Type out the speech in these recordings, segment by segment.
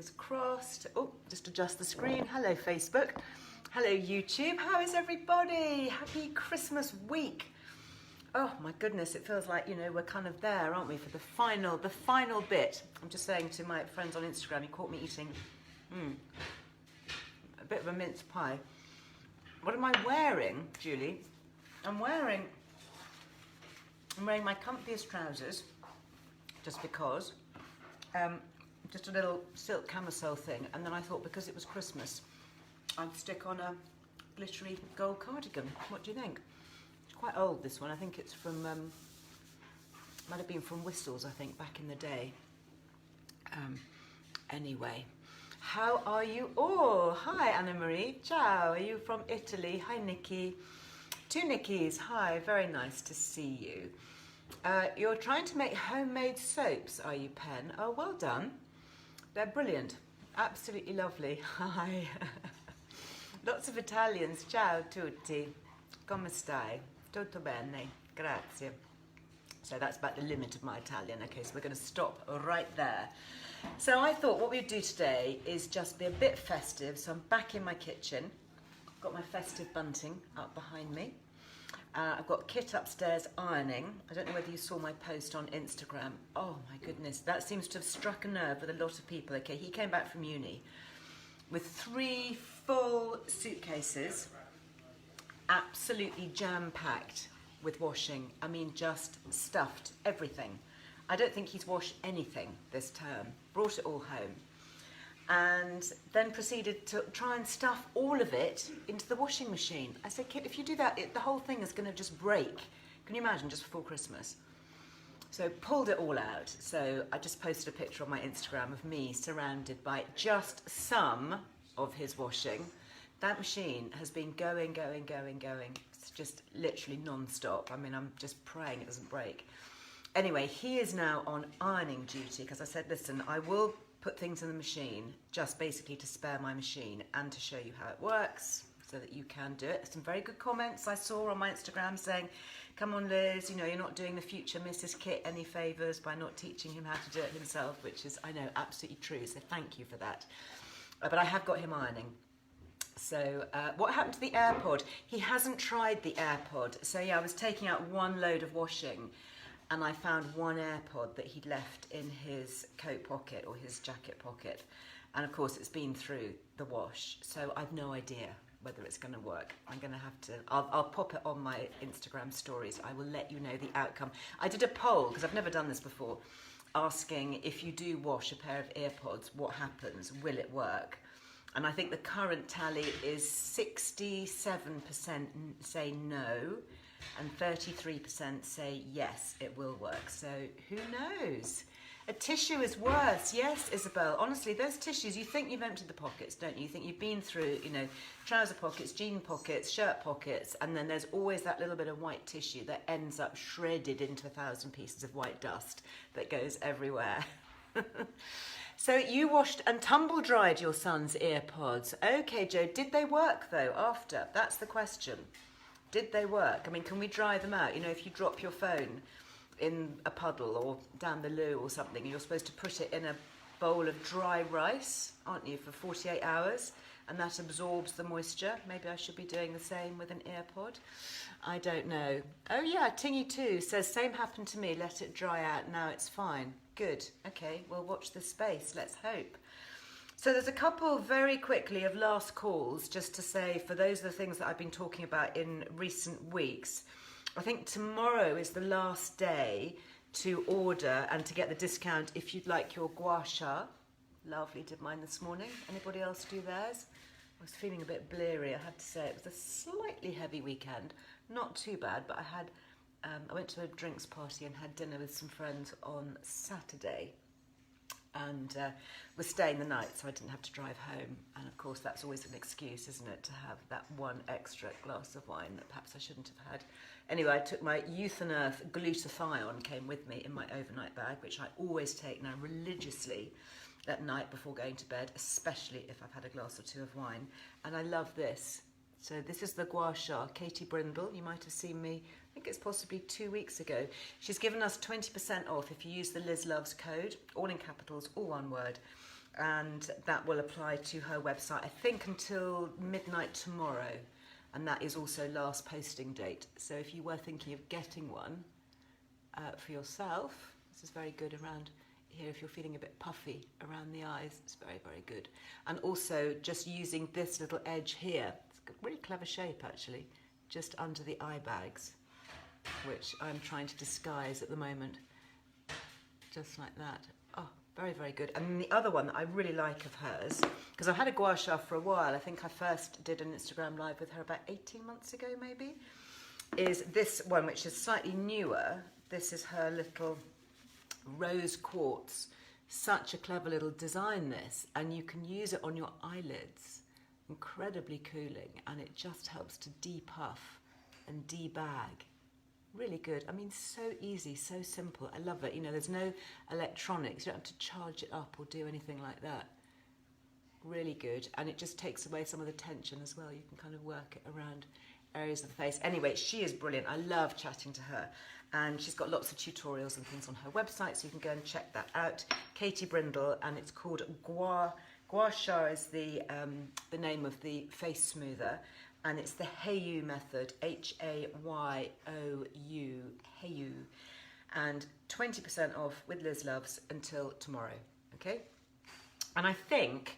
fingers crossed. Oh, just adjust the screen. Hello, Facebook. Hello, YouTube. How is everybody? Happy Christmas week. Oh my goodness, it feels like, you know, we're kind of there, aren't we, for the final bit. I'm just saying to my friends on Instagram, you caught me eating a bit of a mince pie. What am I wearing, Julie? I'm wearing my comfiest trousers, just because, just a little silk camisole thing, and then I thought because it was Christmas, I'd stick on a glittery gold cardigan. What do you think? It's quite old, this one. I think it's from, might have been from Whistles, I think, back in the day. Anyway, how are you all? Hi, Anna-Marie. Ciao. Are you from Italy? Hi, Nikki. Two Nikkis. Hi, very nice to see you. You're trying to make homemade soaps, are you, Pen? Oh, well done. They're brilliant. Absolutely lovely. Hi. Lots of Italians. Ciao tutti. Come stai? Tutto bene. Grazie. So that's about the limit of my Italian. Okay, so we're going to stop right there. So I thought what we'd do today is just be a bit festive. So I'm back in my kitchen. I've got my festive bunting up behind me. I've got Kit upstairs ironing. I don't know whether you saw my post on Instagram. Oh my goodness, that seems to have struck a nerve with a lot of people. Okay, he came back from uni with 3 full suitcases, absolutely jam-packed with washing. I mean, just stuffed everything. I don't think he's washed anything this term. Brought it all home. And then proceeded to try and stuff all of it into the washing machine. I said, Kit, if you do that, the whole thing is going to just break. Can you imagine, just before Christmas? So pulled it all out. So I just posted a picture on my Instagram of me surrounded by just some of his washing. That machine has been going. It's just literally non-stop. I mean, I'm just praying it doesn't break. Anyway, he is now on ironing duty because I said, listen, I will put things in the machine just basically to spare my machine and to show you how it works so that you can do it. Some very good comments I saw on my Instagram saying, come on Liz, you know, you're not doing the future Mrs. Kit any favours by not teaching him how to do it himself, which is, I know, absolutely true, so thank you for that. But I have got him ironing. So what happened to the AirPod? He hasn't tried the AirPod. So yeah, I was taking out one load of washing and I found one AirPod that he'd left in his coat pocket or his jacket pocket. And of course it's been through the wash. So I've no idea whether it's going to work. I'm going to have to, I'll pop it on my Instagram stories. I will let you know the outcome. I did a poll, because I've never done this before, asking if you do wash a pair of AirPods, what happens? Will it work? And I think the current tally is 67% say no, and 33% say yes, it will work. So who knows? A tissue is worse. Yes, Isabel. Honestly, those tissues, you think you've emptied the pockets, don't you? You think you've been through, you know, trouser pockets, jean pockets, shirt pockets, and then there's always that little bit of white tissue that ends up shredded into 1,000 pieces of white dust that goes everywhere. So you washed and tumble dried your son's earpods. Okay, Joe, did they work though after? That's the question. Did they work? I mean, can we dry them out? You know, if you drop your phone in a puddle or down the loo or something, you're supposed to put it in a bowl of dry rice, aren't you, for 48 hours, and that absorbs the moisture. Maybe I should be doing the same with an earpod. I don't know. Oh yeah, Tingy2 says, same happened to me, let it dry out, now it's fine. Good, okay, we'll watch this space, let's hope. So there's a couple very quickly of last calls, just to say, for those of the things that I've been talking about in recent weeks. I think tomorrow is the last day to order and to get the discount if you'd like your gua sha. Lovely, did mine this morning. Anybody else do theirs? I was feeling a bit bleary, I have to say. It was a slightly heavy weekend, not too bad, but I went to a drinks party and had dinner with some friends on Saturday and was staying the night, so I didn't have to drive home. And of course that's always an excuse, isn't it, to have that one extra glass of wine that perhaps I shouldn't have had. Anyway, I took my Youth and Earth glutathione, came with me in my overnight bag, which I always take now religiously at night before going to bed, especially if I've had a glass or two of wine. And I love this. So this is the gua sha, Katie Brindle. You might have seen me, I think it's possibly 2 weeks ago. She's given us 20% off if you use the Liz Loves code, all in capitals, all one word. and that will apply to her website, I think, until midnight tomorrow, and that is also last posting date. So if you were thinking of getting one for yourself, this is very good around here if you're feeling a bit puffy around the eyes. It's very, very good. And also just using this little edge here, it's got a really clever shape actually, just under the eye bags, which I'm trying to disguise at the moment, just like that. Oh, very, very good. And then the other one that I really like of hers, because I've had a gua sha for a while, I think I first did an Instagram live with her about 18 months ago maybe, is this one, which is slightly newer. This is her little rose quartz. Such a clever little design, this, and you can use it on your eyelids. Incredibly cooling, and it just helps to de-puff and de-bag. Really good. I mean, so easy, so simple. I love it. You know, there's no electronics. You don't have to charge it up or do anything like that. Really good. And it just takes away some of the tension as well. You can kind of work it around areas of the face. Anyway, she is brilliant. I love chatting to her. And she's got lots of tutorials and things on her website, so you can go and check that out. Katie Brindle, and it's called Gua Sha is the name of the face smoother. And it's the Hayu method, Hayou, Hayu, and 20% off with Liz Loves until tomorrow, okay? And I think,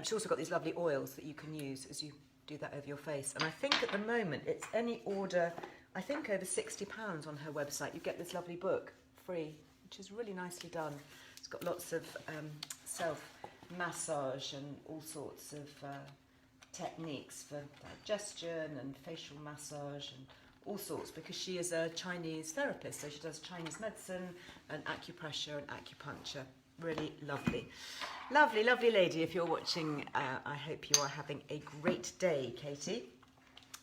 she's also got these lovely oils that you can use as you do that over your face. And I think at the moment, it's any order, I think over £60 on her website, you get this lovely book free, which is really nicely done. It's got lots of self-massage and all sorts of techniques for digestion and facial massage and all sorts, because she is a Chinese therapist, so she does Chinese medicine and acupressure and acupuncture. Really lovely. Lovely, lovely lady. If you're watching, I hope you are having a great day, Katie.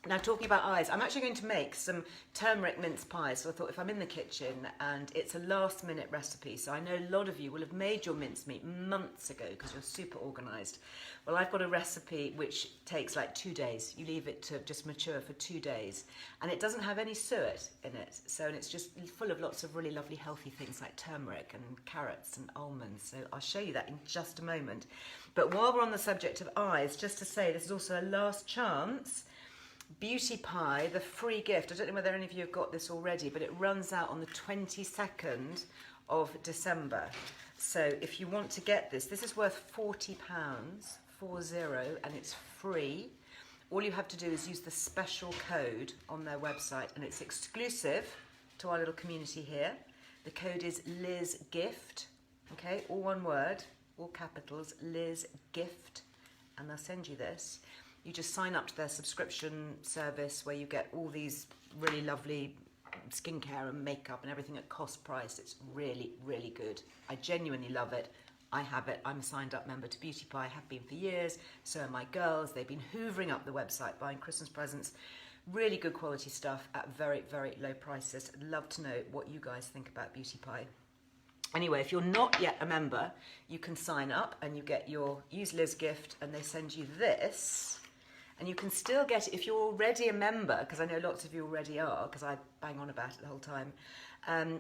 Now, talking about eyes, I'm actually going to make some turmeric mince pies. So I thought if I'm in the kitchen, and it's a last minute recipe, so I know a lot of you will have made your mincemeat months ago because you're super organised. Well, I've got a recipe which takes like 2 days. You leave it to just mature for 2 days, and it doesn't have any suet in it. So, and it's just full of lots of really lovely healthy things like turmeric and carrots and almonds. So I'll show you that in just a moment. But while we're on the subject of eyes, just to say this is also a last chance beauty pie, the free gift. I don't know whether any of you have got this already, but it runs out on the 22nd of December. So if you want to get this, this is worth £40, 40, and it's free. All you have to do is use the special code on their website, and it's exclusive to our little community here. The code is LizGift, okay, all one word, all capitals, LizGift, and they'll send you this. You just sign up to their subscription service where you get all these really lovely skincare and makeup and everything at cost price. It's really, really good. I genuinely love it. I have it. I'm a signed up member to Beauty Pie. I have been for years. So are my girls. They've been hoovering up the website, buying Christmas presents. Really good quality stuff at very, very low prices. I'd love to know what you guys think about Beauty Pie. Anyway, if you're not yet a member, you can sign up and you get use Liz Gift, and they send you this. And you can still get it if you're already a member, because I know lots of you already are, because I bang on about it the whole time.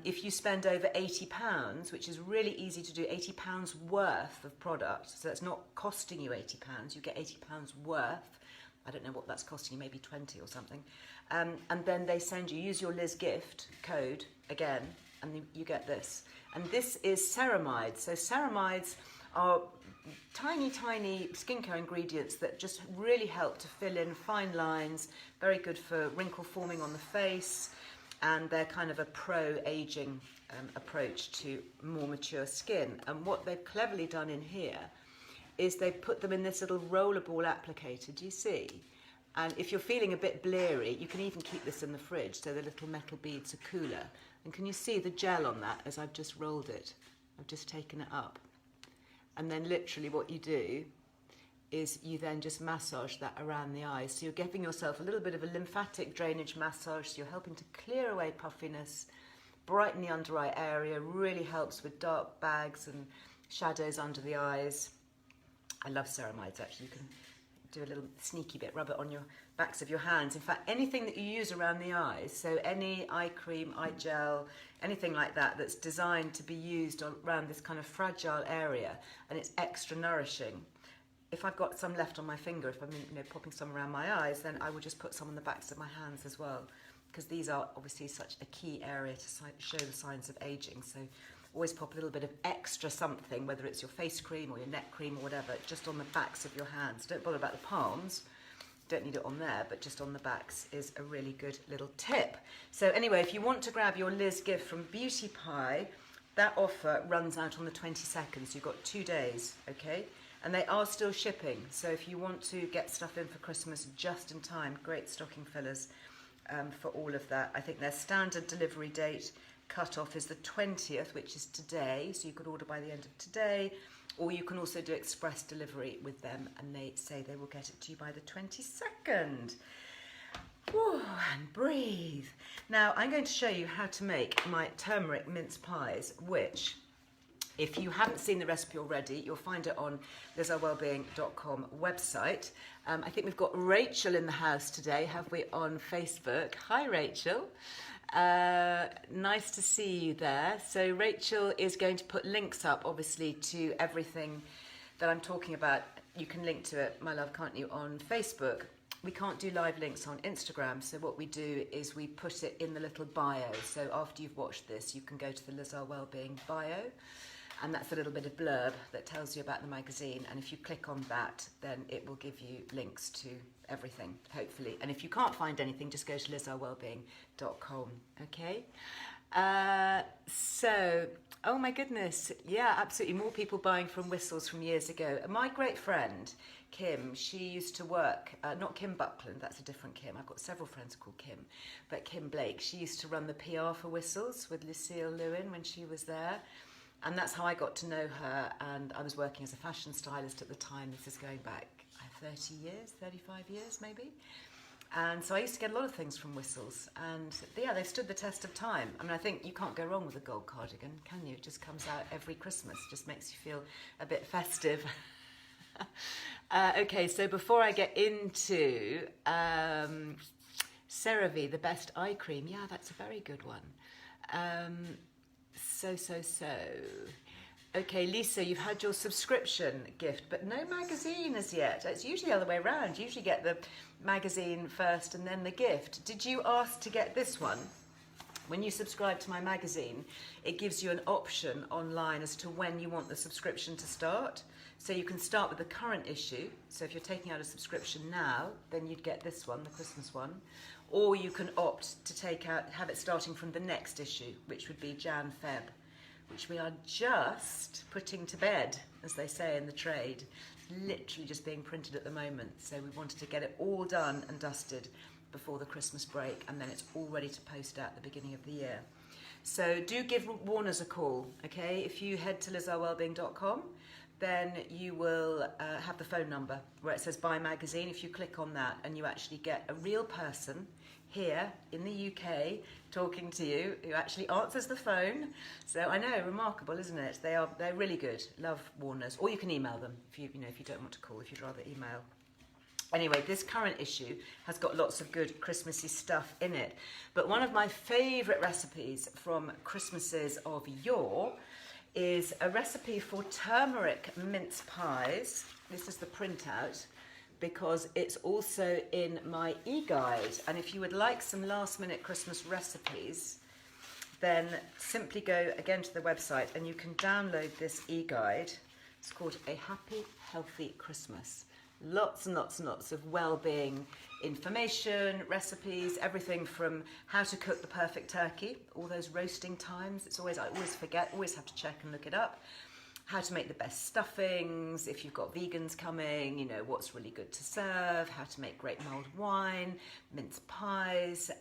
If you spend over £80, which is really easy to do, £80 worth of product, so it's not costing you £80, you get £80 worth. I don't know what that's costing you, maybe 20 or something. And then they send you, use your Liz Gift code again, and you get this. And this is ceramides. So ceramides are tiny, tiny skincare ingredients that just really help to fill in fine lines, very good for wrinkle forming on the face, and they're kind of a pro-aging approach to more mature skin. And what they've cleverly done in here is they've put them in this little rollerball applicator, do you see? And if you're feeling a bit bleary, you can even keep this in the fridge so the little metal beads are cooler. And can you see the gel on that as I've just rolled it? I've just taken it up. And then literally what you do is you then just massage that around the eyes. So you're giving yourself a little bit of a lymphatic drainage massage. So you're helping to clear away puffiness, brighten the under eye area, really helps with dark bags and shadows under the eyes. I love ceramides actually. You can do a little sneaky bit, rub it on your backs of your hands. In fact, anything that you use around the eyes, so any eye cream, eye gel, anything like that that's designed to be used around this kind of fragile area, and it's extra nourishing. If I've got some left on my finger, if I'm popping some around my eyes, then I will just put some on the backs of my hands as well, because these are obviously such a key area to show the signs of aging. So always pop a little bit of extra something, whether it's your face cream or your neck cream or whatever, just on the backs of your hands. Don't bother about the palms. Don't need it on there, but just on the backs is a really good little tip. So anyway, if you want to grab your Liz gift from Beauty Pie, that offer runs out on the 22nd, so you've got 2 days, okay? And they are still shipping, so if you want to get stuff in for Christmas just in time, great stocking fillers for all of that. I think their standard delivery date cut-off is the 20th, which is today, so you could order by the end of today, or you can also do express delivery with them, and they say they will get it to you by the 22nd. Whoa, and breathe. Now, I'm going to show you how to make my turmeric mince pies, which, if you haven't seen the recipe already, you'll find it on lizearlewellbeing.com website. I think we've got Rachel in the house today, have we, on Facebook? Hi, Rachel. Nice to see you there. So Rachel is going to put links up, obviously, to everything that I'm talking about. You can link to it, my love, can't you, on Facebook. We can't do live links on Instagram, so what we do is we put it in the little bio. So after you've watched this, you can go to the Liz Earle Wellbeing bio, and that's a little bit of blurb that tells you about the magazine, and if you click on that, then it will give you links to everything, hopefully. And if you can't find anything, just go to lizearlewellbeing.com, okay? So, oh my goodness, yeah, absolutely, more people buying from Whistles from years ago. My great friend, Kim, she used to work, not Kim Buckland, that's a different Kim, I've got several friends called Kim, but Kim Blake, she used to run the PR for Whistles with Lucille Lewin when she was there. And that's how I got to know her, and I was working as a fashion stylist at the time. This is going back 30 years, 35 years maybe. And so I used to get a lot of things from Whistles, and yeah, they've stood the test of time. I mean, I think you can't go wrong with a gold cardigan, can you? It just comes out every Christmas, just makes you feel a bit festive. Okay, so before I get into CeraVe, the best eye cream, yeah, that's a very good one. So. Okay, Lisa, you've had your subscription gift, but no magazine as yet. It's usually the other way around. You usually get the magazine first and then the gift. Did you ask to get this one? When you subscribe to my magazine, it gives you an option online as to when you want the subscription to start. So you can start with the current issue. So if you're taking out a subscription now, then you'd get this one, the Christmas one. Or you can opt to have it starting from the next issue, which would be Jan, Feb, which we are just putting to bed, as they say in the trade. It's literally just being printed at the moment. So we wanted to get it all done and dusted before the Christmas break, and then it's all ready to post out at the beginning of the year. So do give Warner's a call, okay? If you head to lizearlewellbeing.com, then you will have the phone number where it says Buy Magazine. If you click on that, and you actually get a real person here in the UK talking to you who actually answers the phone. So I know, remarkable, isn't it? They're really good. Love Warner's. Or you can email them if you don't want to call, if you'd rather email. Anyway, this current issue has got lots of good Christmassy stuff in it. But one of my favourite recipes from Christmases of yore is a recipe for turmeric mince pies. This is the printout, because it's also in my e-guide. And if you would like some last-minute Christmas recipes, then simply go again to the website and you can download this e-guide. It's called A Happy, Healthy Christmas. Lots and lots and lots of well-being information, recipes, everything from how to cook the perfect turkey, all those roasting times. I always forget, always have to check and look it up. How to make the best stuffings, if you've got vegans coming, what's really good to serve, how to make great mulled wine, mince pies,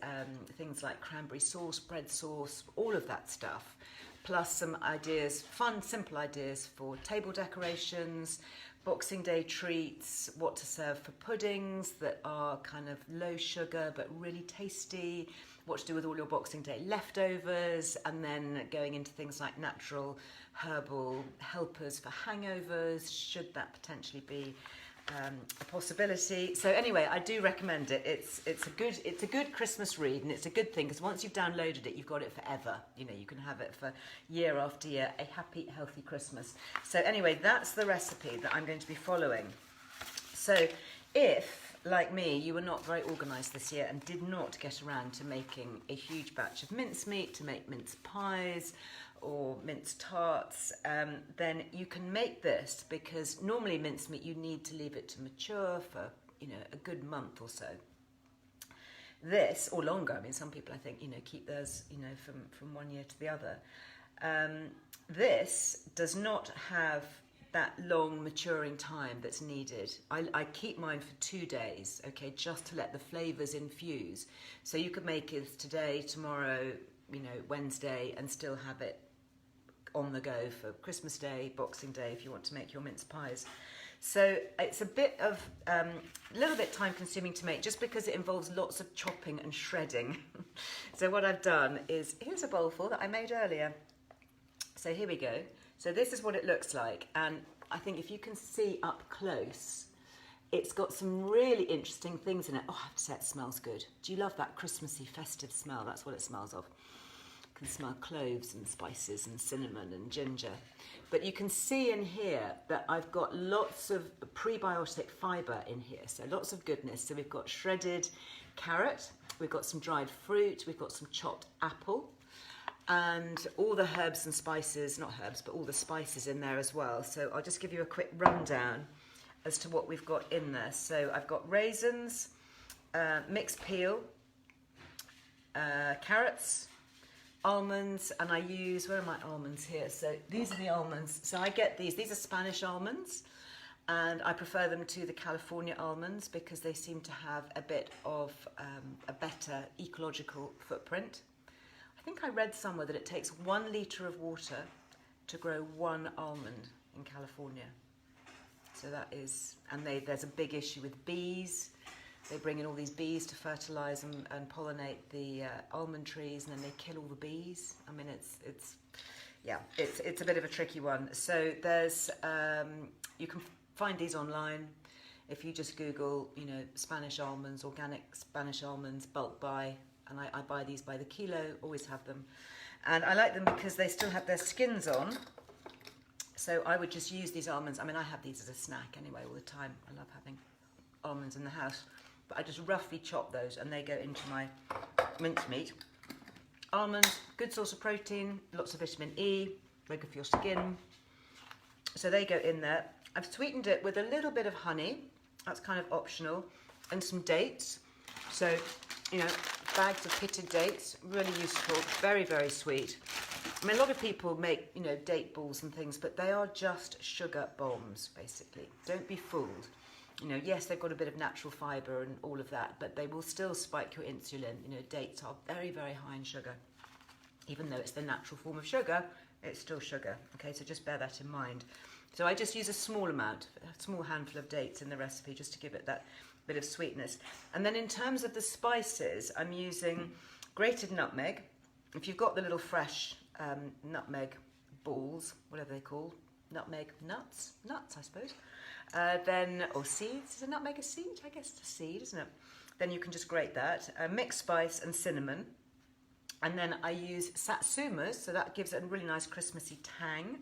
things like cranberry sauce, bread sauce, all of that stuff. Plus some ideas, fun, simple ideas for table decorations, Boxing Day treats, what to serve for puddings that are kind of low sugar but really tasty, what to do with all your Boxing Day leftovers, and then going into things like natural herbal helpers for hangovers, should that potentially be a possibility. So anyway, I do recommend it. It's a good Christmas read, and it's a good thing because once you've downloaded it, you've got it forever. You know, you can have it for year after year. A happy, healthy Christmas. So anyway, that's the recipe that I'm going to be following. So if, like me, you were not very organised this year and did not get around to making a huge batch of mincemeat to make mince pies or mince tarts, then you can make this, because normally mincemeat you need to leave it to mature for, you know, a good month or so. This, or longer, I mean, some people I think, you know, keep theirs, you know, from one year to the other. This does not have that long maturing time that's needed. I keep mine for 2 days, okay, just to let the flavours infuse. So you could make it today, tomorrow, you know, Wednesday, and still have it on the go for Christmas Day, Boxing Day, if you want to make your mince pies. So it's a bit of, a little bit time consuming to make, just because it involves lots of chopping and shredding. So what I've done is, here's a bowl full that I made earlier. So here we go. So this is what it looks like, and I think if you can see up close, it's got some really interesting things in it. Oh, I have to say, it smells good. Do you love that Christmassy, festive smell? That's what it smells of. You can smell cloves and spices and cinnamon and ginger. But you can see in here that I've got lots of prebiotic fibre in here, so lots of goodness. So we've got shredded carrot, we've got some dried fruit, we've got some chopped apple, and all the herbs and spices, not herbs, but all the spices in there as well. So I'll just give you a quick rundown as to what we've got in there. So I've got raisins, mixed peel, carrots, almonds, and I use, where are my almonds here? So these are the almonds. So I get these are Spanish almonds, and I prefer them to the California almonds because they seem to have a bit of a better ecological footprint. I think I read somewhere that it takes 1 litre of water to grow 1 almond in California. So that is, and there's a big issue with bees. They bring in all these bees to fertilise and pollinate the almond trees, and then they kill all the bees. I mean, it's a bit of a tricky one. So there's, you can find these online. If you just Google, you know, Spanish almonds, organic Spanish almonds, bulk buy, and I buy these by the kilo, always have them. And I like them because they still have their skins on. So I would just use these almonds. I mean, I have these as a snack anyway all the time. I love having almonds in the house. But I just roughly chop those and they go into my mincemeat. Almonds, good source of protein, lots of vitamin E, very good for your skin. So they go in there. I've sweetened it with a little bit of honey. That's kind of optional. And some dates. So, you know, bags of pitted dates, really useful, very, very sweet. I mean, a lot of people make, you know, date balls and things, but they are just sugar bombs, basically. Don't be fooled. You know, yes, they've got a bit of natural fibre and all of that, but they will still spike your insulin. You know, dates are very, very high in sugar. Even though it's the natural form of sugar, it's still sugar. Okay, so just bear that in mind. So I just use a small amount, a small handful of dates in the recipe just to give it that bit of sweetness. And then in terms of the spices, I'm using grated nutmeg. If you've got the little fresh nutmeg balls, whatever they're called, nutmeg nuts, I suppose, then, or seeds, is a nutmeg a seed? I guess it's a seed, isn't it? Then you can just grate that, mixed spice and cinnamon. And then I use satsumas, so that gives it a really nice Christmassy tang.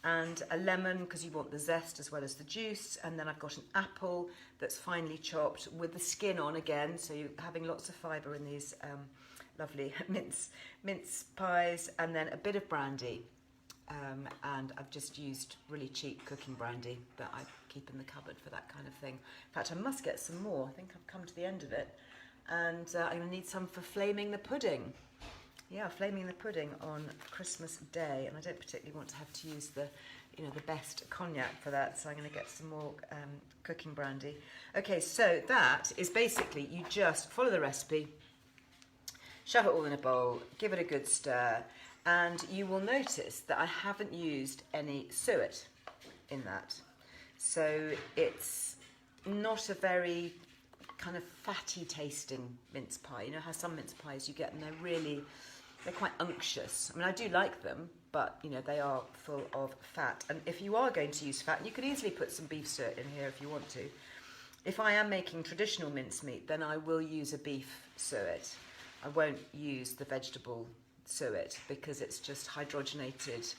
And a lemon, because you want the zest as well as the juice. And then I've got an apple that's finely chopped with the skin on again, so you're having lots of fibre in these lovely mince pies. And then a bit of brandy. And I've just used really cheap cooking brandy that I keep in the cupboard for that kind of thing. In fact, I must get some more. I think I've come to the end of it. And I'm going to need some for flaming the pudding. Yeah, flaming the pudding on Christmas Day, and I don't particularly want to have to use the best cognac for that, so I'm going to get some more cooking brandy. Okay, so that is basically, you just follow the recipe, shove it all in a bowl, give it a good stir, and you will notice that I haven't used any suet in that. So it's not a very kind of fatty tasting mince pie. You know how some mince pies you get and they're they're quite unctuous. I mean, I do like them, but you know, they are full of fat. And if you are going to use fat, you could easily put some beef suet in here if you want to. If I am making traditional mincemeat, then I will use a beef suet. I won't use the vegetable suet because it's just hydrogenated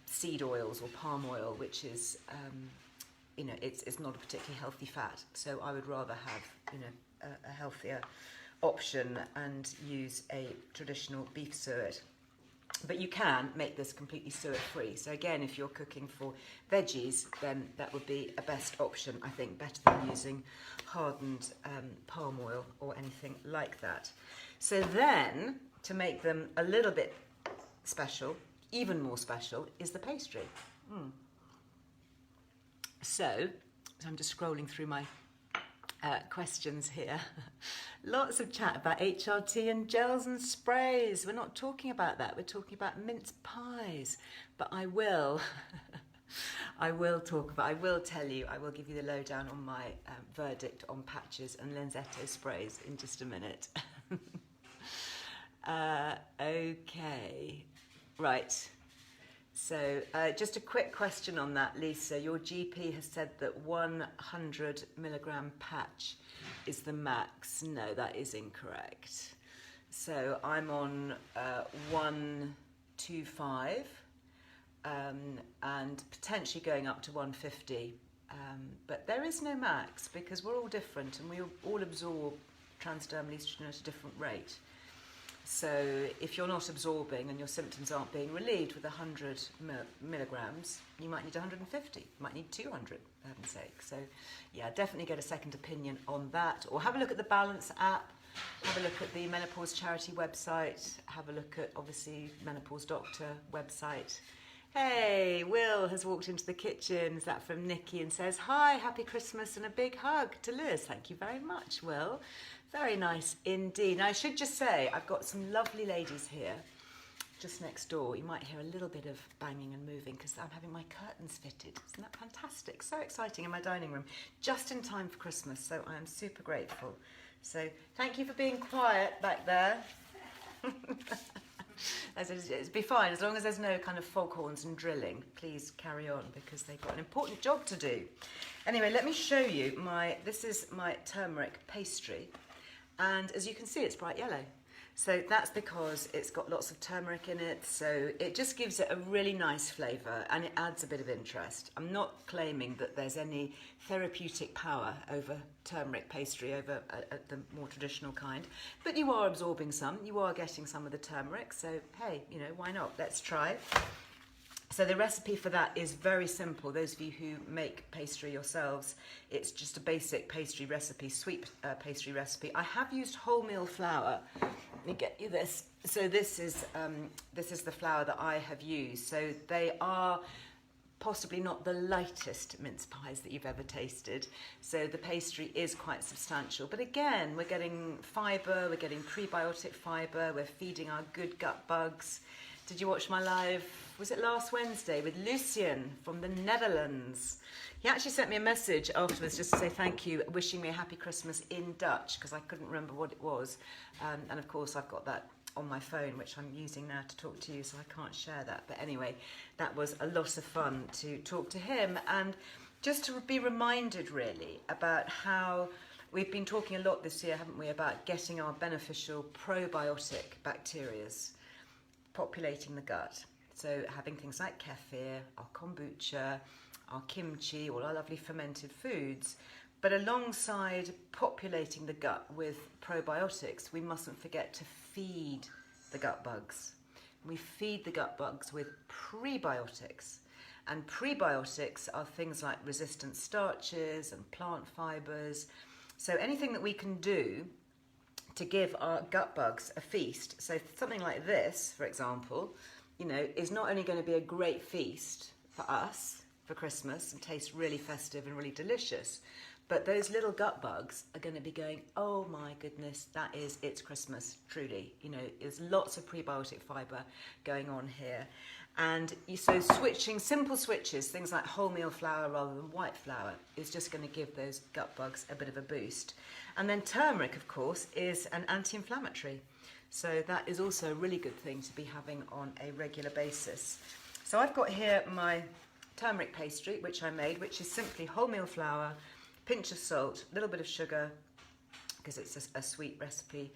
seed oils or palm oil, which is, you know, it's not a particularly healthy fat. So I would rather have, you know, a healthier option and use a traditional beef suet. But you can make this completely suet-free. So again, if you're cooking for veggies, then that would be a best option, I think, better than using hardened palm oil or anything like that. So then, to make them a little bit special, even more special, is the pastry. So I'm just scrolling through my questions here. Lots of chat about HRT and gels and sprays. We're not talking about that. We're talking about mince pies. But I will, I will tell you, I will give you the lowdown on my verdict on patches and Lenzetto sprays in just a minute. Okay, right. So just a quick question on that, Lisa. Your GP has said that 100 milligram patch is the max. No, that is incorrect. So I'm on 125 and potentially going up to 150. But there is no max because we're all different and we all absorb transdermal estrogen at a different rate. So if you're not absorbing and your symptoms aren't being relieved with 100 milligrams, you might need 150, you might need 200, for heaven's sake. So yeah, definitely get a second opinion on that. Or have a look at the Balance app, have a look at the Menopause Charity website, have a look at, obviously, Menopause Doctor website. Hey, Will has walked into the kitchen. Is that from Nikki? And says, hi, happy Christmas and a big hug to Liz. Thank you very much, Will. Very nice indeed. Now, I should just say, I've got some lovely ladies here just next door. You might hear a little bit of banging and moving because I'm having my curtains fitted. Isn't that fantastic? So exciting in my dining room, just in time for Christmas. So I am super grateful. So thank you for being quiet back there. It'll be fine as long as there's no kind of foghorns and drilling. Please carry on because they've got an important job to do. Anyway, let me show you this is my turmeric pastry. And as you can see, it's bright yellow. So that's because it's got lots of turmeric in it. So it just gives it a really nice flavour and it adds a bit of interest. I'm not claiming that there's any therapeutic power over turmeric pastry, over the more traditional kind. But you are absorbing some. You are getting some of the turmeric. So, hey, you know, why not? Let's try. So the recipe for that is very simple. Those of you who make pastry yourselves, it's just a basic pastry recipe, sweet pastry recipe. I have used wholemeal flour. Let me get you this. So this is the flour that I have used. So they are possibly not the lightest mince pies that you've ever tasted. So the pastry is quite substantial. But again, we're getting fibre, we're getting prebiotic fibre, we're feeding our good gut bugs. Did you watch my live, was it last Wednesday, with Lucien from the Netherlands? He actually sent me a message afterwards just to say thank you, wishing me a happy Christmas in Dutch, because I couldn't remember what it was. And of course, I've got that on my phone, which I'm using now to talk to you, so I can't share that. But anyway, that was a lot of fun to talk to him. And just to be reminded, really, about how we've been talking a lot this year, haven't we, about getting our beneficial probiotic bacterias populating the gut. So having things like kefir, our kombucha, our kimchi, all our lovely fermented foods. But alongside populating the gut with probiotics, we mustn't forget to feed the gut bugs. We feed the gut bugs with prebiotics. And prebiotics are things like resistant starches and plant fibres. So anything that we can do to give our gut bugs a feast. So something like this, for example, you know, is not only going to be a great feast for us for Christmas and taste really festive and really delicious, but those little gut bugs are going to be going, oh my goodness, it's Christmas, truly. You know, there's lots of prebiotic fibre going on here. And so simple switches, things like wholemeal flour rather than white flour, is just going to give those gut bugs a bit of a boost. And then turmeric, of course, is an anti-inflammatory. So that is also a really good thing to be having on a regular basis. So I've got here my turmeric pastry, which I made, which is simply wholemeal flour, pinch of salt, a little bit of sugar, because it's a sweet recipe.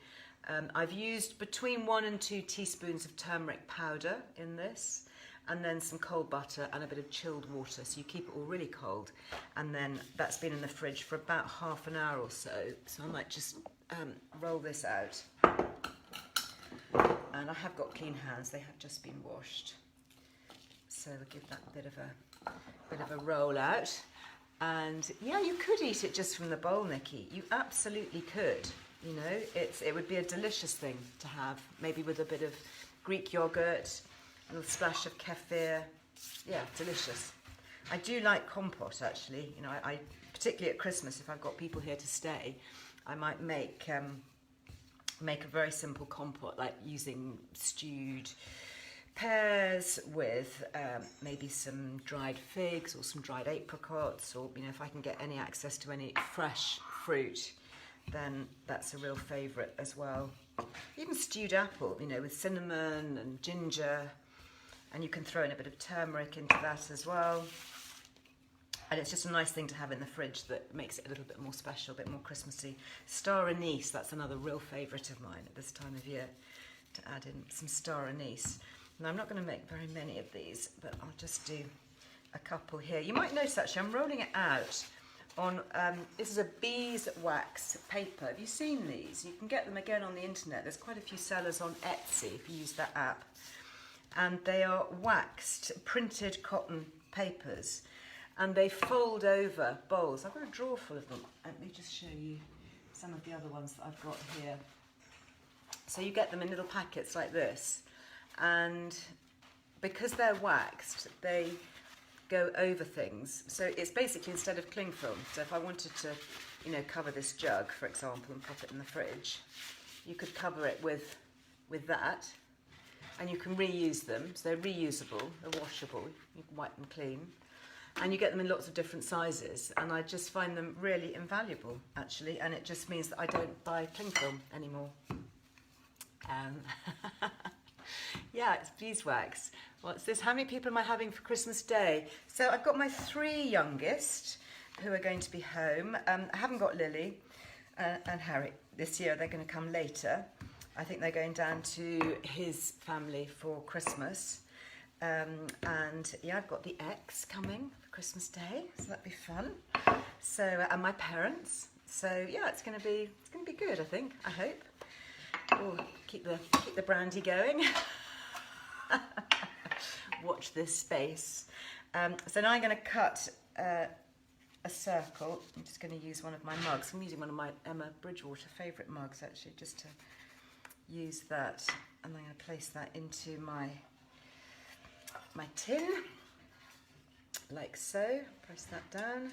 I've used between 1 and 2 teaspoons of turmeric powder in this, and then some cold butter and a bit of chilled water, so you keep it all really cold. And then that's been in the fridge for about half an hour or so. So I might just roll this out. And I have got clean hands, they have just been washed. So we'll give that a bit of a roll out. And yeah, you could eat it just from the bowl, Nikki. You absolutely could. You know, it would be a delicious thing to have, maybe with a bit of Greek yogurt, a little splash of kefir. Yeah, delicious. I do like compote, actually. You know, I particularly at Christmas, if I've got people here to stay, I might make a very simple compote, like using stewed pears with maybe some dried figs or some dried apricots, or, you know, if I can get any access to any fresh fruit, then that's a real favourite as well. Even stewed apple, you know, with cinnamon and ginger, and you can throw in a bit of turmeric into that as well. And it's just a nice thing to have in the fridge that makes it a little bit more special, a bit more Christmassy. Star anise, that's another real favourite of mine at this time of year, to add in some star anise. Now, I'm not going to make very many of these, but I'll just do a couple here. You might notice, actually, I'm rolling it out on, this is a beeswax paper. Have you seen these? You can get them again on the internet. There's quite a few sellers on Etsy if you use that app. And they are waxed, printed cotton papers. And they fold over bowls. I've got a drawer full of them. Let me just show you some of the other ones that I've got here. So you get them in little packets like this. And because they're waxed, they go over things. So it's basically instead of cling film. So if I wanted to, you know, cover this jug, for example, and pop it in the fridge, you could cover it with that, and you can reuse them. So they're reusable, they're washable. You can wipe them clean, and you get them in lots of different sizes. And I just find them really invaluable, actually. And it just means that I don't buy cling film anymore. Yeah, it's beeswax. What's this? How many people am I having for Christmas Day? So I've got my 3 youngest who are going to be home. I haven't got Lily and Harry this year. They're going to come later. I think they're going down to his family for Christmas. And yeah, I've got the ex coming for Christmas Day, so that'd be fun. So and my parents. So yeah, it's going to be good. I think. I hope. Oh, keep the brandy going. Watch this space. So now I'm going to cut a circle. I'm just going to use one of my mugs. I'm using one of my Emma Bridgewater favourite mugs, actually, just to use that. And I'm going to place that into my tin, like so. Press that down.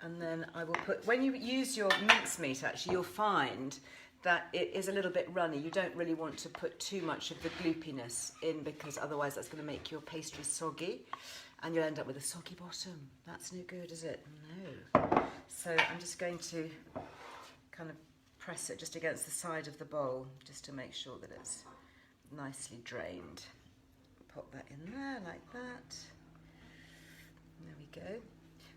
And then I will put, when you use your mincemeat, actually, you'll find that it is a little bit runny. You don't really want to put too much of the gloopiness in, because otherwise that's going to make your pastry soggy and you'll end up with a soggy bottom. That's no good, is it? No. So I'm just going to kind of press it just against the side of the bowl, just to make sure that it's nicely drained. Pop that in there like that. There we go.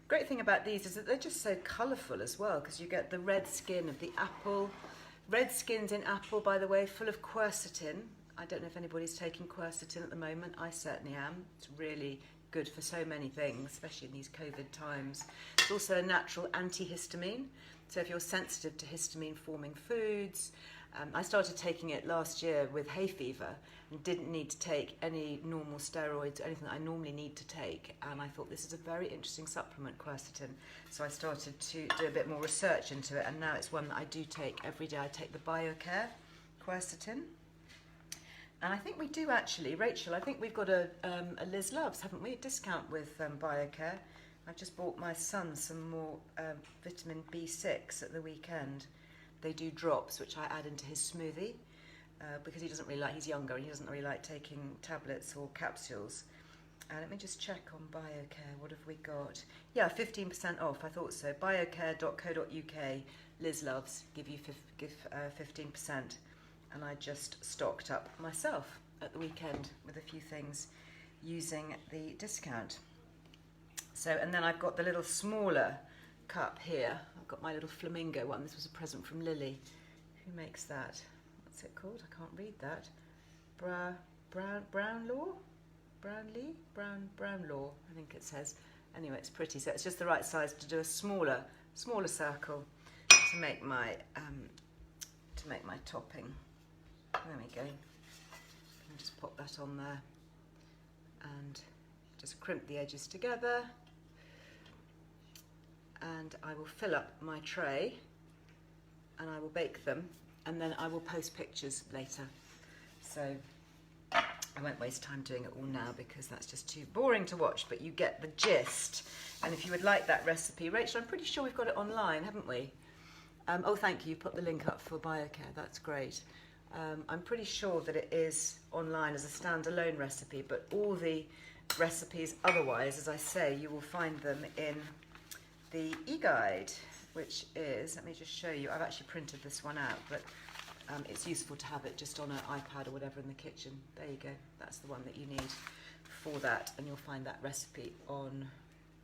Great thing about these is that they're just so colourful as well, because you get the red skin of the apple. Red skins in apple, by the way, full of quercetin. I don't know if anybody's taking quercetin at the moment. I certainly am. It's really good for so many things, especially in these COVID times. It's also a natural antihistamine. So if you're sensitive to histamine-forming foods, I started taking it last year with hay fever and didn't need to take any normal steroids or anything that I normally need to take. And I thought this is a very interesting supplement, quercetin. So I started to do a bit more research into it, and now it's one that I do take every day. I take the BioCare quercetin. And I think we do actually, Rachel, I think we've got a Liz Loves, haven't we? A discount with BioCare. I've just bought my son some more vitamin B6 at the weekend. They do drops, which I add into his smoothie, because he doesn't really like, he's younger, and he doesn't really like taking tablets or capsules. Let me just check on BioCare, what have we got? Yeah, 15% off, I thought so. biocare.co.uk, Liz Loves, give 15%. and I just stocked up myself at the weekend with a few things using the discount. So, and then I've got the little smaller cup here. I've got my little flamingo one. This was a present from Lily. Who makes that? What's it called? I can't read that. Brownlaw, I think it says. Anyway, it's pretty. So it's just the right size to do a smaller circle to make my topping. There we go. And just pop that on there, and just crimp the edges together. And I will fill up my tray, and I will bake them, and then I will post pictures later. So I won't waste time doing it all now because that's just too boring to watch, but you get the gist. And if you would like that recipe, Rachel, I'm pretty sure we've got it online, haven't we? Oh, thank you. You put the link up for BioCare. That's great. I'm pretty sure that it is online as a standalone recipe, but all the recipes otherwise, as I say, you will find them in the e-guide, which is, let me just show you. I've actually printed this one out, but it's useful to have it just on an iPad or whatever in the kitchen. There you go. That's the one that you need for that, and you'll find that recipe on,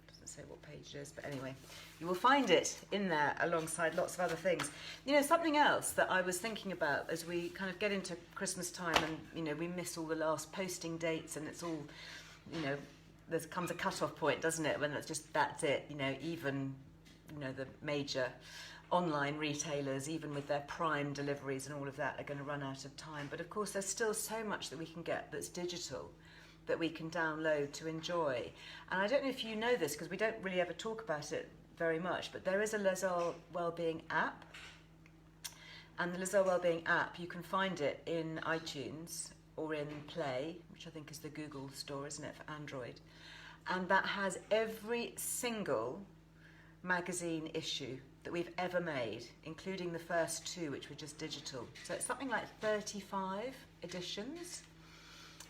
doesn't say what page it is, but anyway, you will find it in there alongside lots of other things. You know, something else that I was thinking about as we kind of get into Christmas time, and you know, we miss all the last posting dates, and it's all, you know, there comes a cut-off point, doesn't it, when it's just, that's it, you know, even, you know, the major online retailers, even with their prime deliveries and all of that, are going to run out of time. But of course, there's still so much that we can get that's digital, that we can download to enjoy. And I don't know if you know this, because we don't really ever talk about it very much, but there is a Earle Wellbeing app. And the Earle Wellbeing app, you can find it in iTunes or in Play, which I think is the Google store, isn't it, for Android. And that has every single magazine issue that we've ever made, including the first two, which were just digital. So it's something like 35 editions,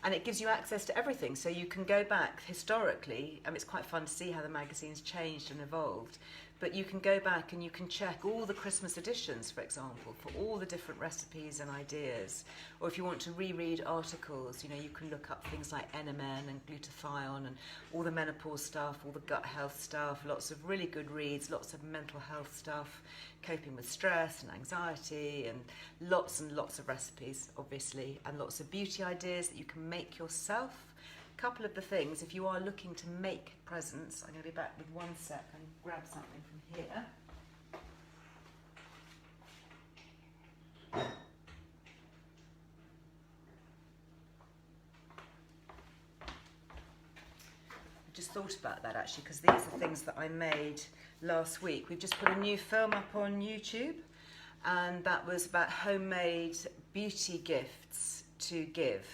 and it gives you access to everything. So you can go back historically. I mean, it's quite fun to see how the magazine's changed and evolved, but you can go back and you can check all the Christmas editions, for example, for all the different recipes and ideas. Or if you want to reread articles, you know, you can look up things like NMN and glutathione and all the menopause stuff, all the gut health stuff, lots of really good reads, lots of mental health stuff, coping with stress and anxiety, and lots of recipes, obviously, and lots of beauty ideas that you can make yourself. Couple of the things, if you are looking to make presents, I'm going to be back with one sec and grab something from here. I just thought about that actually, because these are things that I made last week. We've just put a new film up on YouTube, and that was about homemade beauty gifts to give.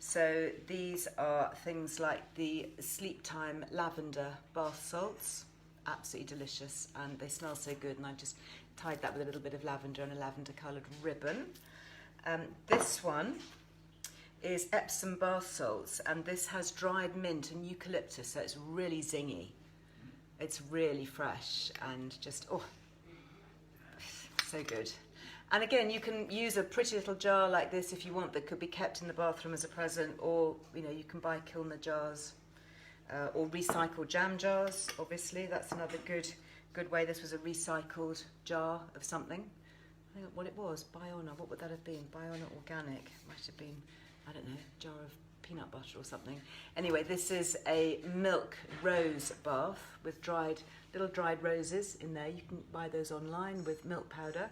So these are things like the Sleep Time lavender bath salts, absolutely delicious, and they smell so good, and I've just tied that with a little bit of lavender and a lavender coloured ribbon. This one is Epsom bath salts, and this has dried mint and eucalyptus, so it's really zingy. It's really fresh and just, oh, so good. And again, you can use a pretty little jar like this if you want, that could be kept in the bathroom as a present, or you know, you can buy Kilner jars or recycled jam jars. Obviously, that's another good way. This was a recycled jar of something. I don't know what it was. Biona. What would that have been? Biona organic. Might have been, I don't know, jar of peanut butter or something. Anyway, this is a milk rose bath with little dried roses in there. You can buy those online with milk powder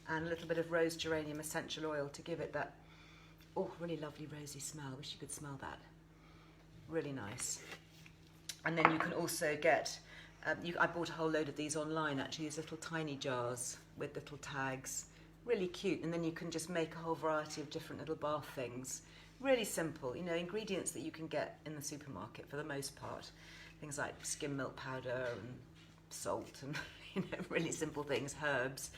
and a little bit of rose geranium essential oil to give it that, oh, really lovely rosy smell. I wish you could smell that. Really nice. And then you can also get, I bought a whole load of these online actually, these little tiny jars with little tags. Really cute. And then you can just make a whole variety of different little bath things. Really simple, you know, ingredients that you can get in the supermarket for the most part. Things like skim milk powder and salt and, you know, really simple things, herbs.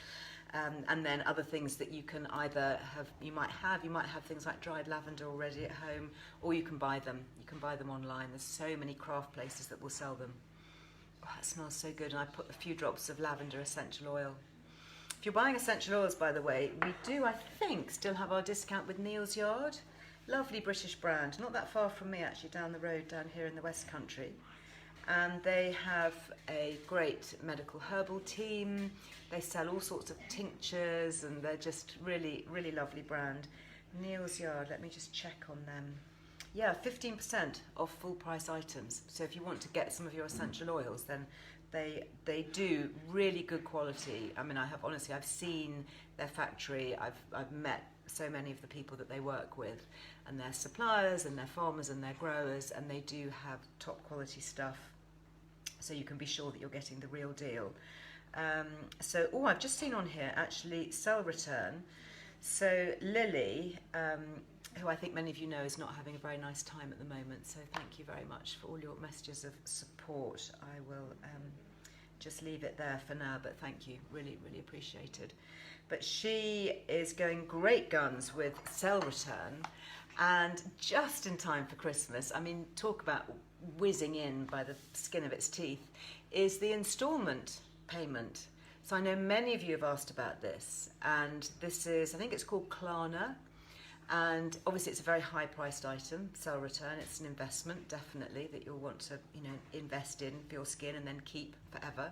And then other things that you can either have, you might have things like dried lavender already at home, or you can buy them. You can buy them online. There's so many craft places that will sell them. Oh, that smells so good. And I put a few drops of lavender essential oil If you're buying essential oils, by the way, we do, I think, still have our discount with Neal's Yard. Lovely British brand, not that far from me actually, down the road down here in the West Country. And they have a great medical herbal team. They sell all sorts of tinctures and they're just really, really lovely brand. Neal's Yard, let me just check on them. Yeah, 15% off full price items. So if you want to get some of your essential oils, then they do really good quality. I mean, I've seen their factory. I've met so many of the people that they work with, and their suppliers and their farmers and their growers, and they do have top quality stuff. So you can be sure that you're getting the real deal. I've just seen on here actually cell return. So Lily, who I think many of you know is not having a very nice time at the moment, so thank you very much for all your messages of support. I will just leave it there for now, but thank you, really, really appreciated. But she is going great guns with cell return, and just in time for Christmas, I mean, talk about whizzing in by the skin of its teeth, is the instalment payment. So I know many of you have asked about this, and this is, I think it's called Klarna, and obviously it's a very high priced item, cell return. It's an investment, definitely, that you'll want to, invest in for your skin and then keep forever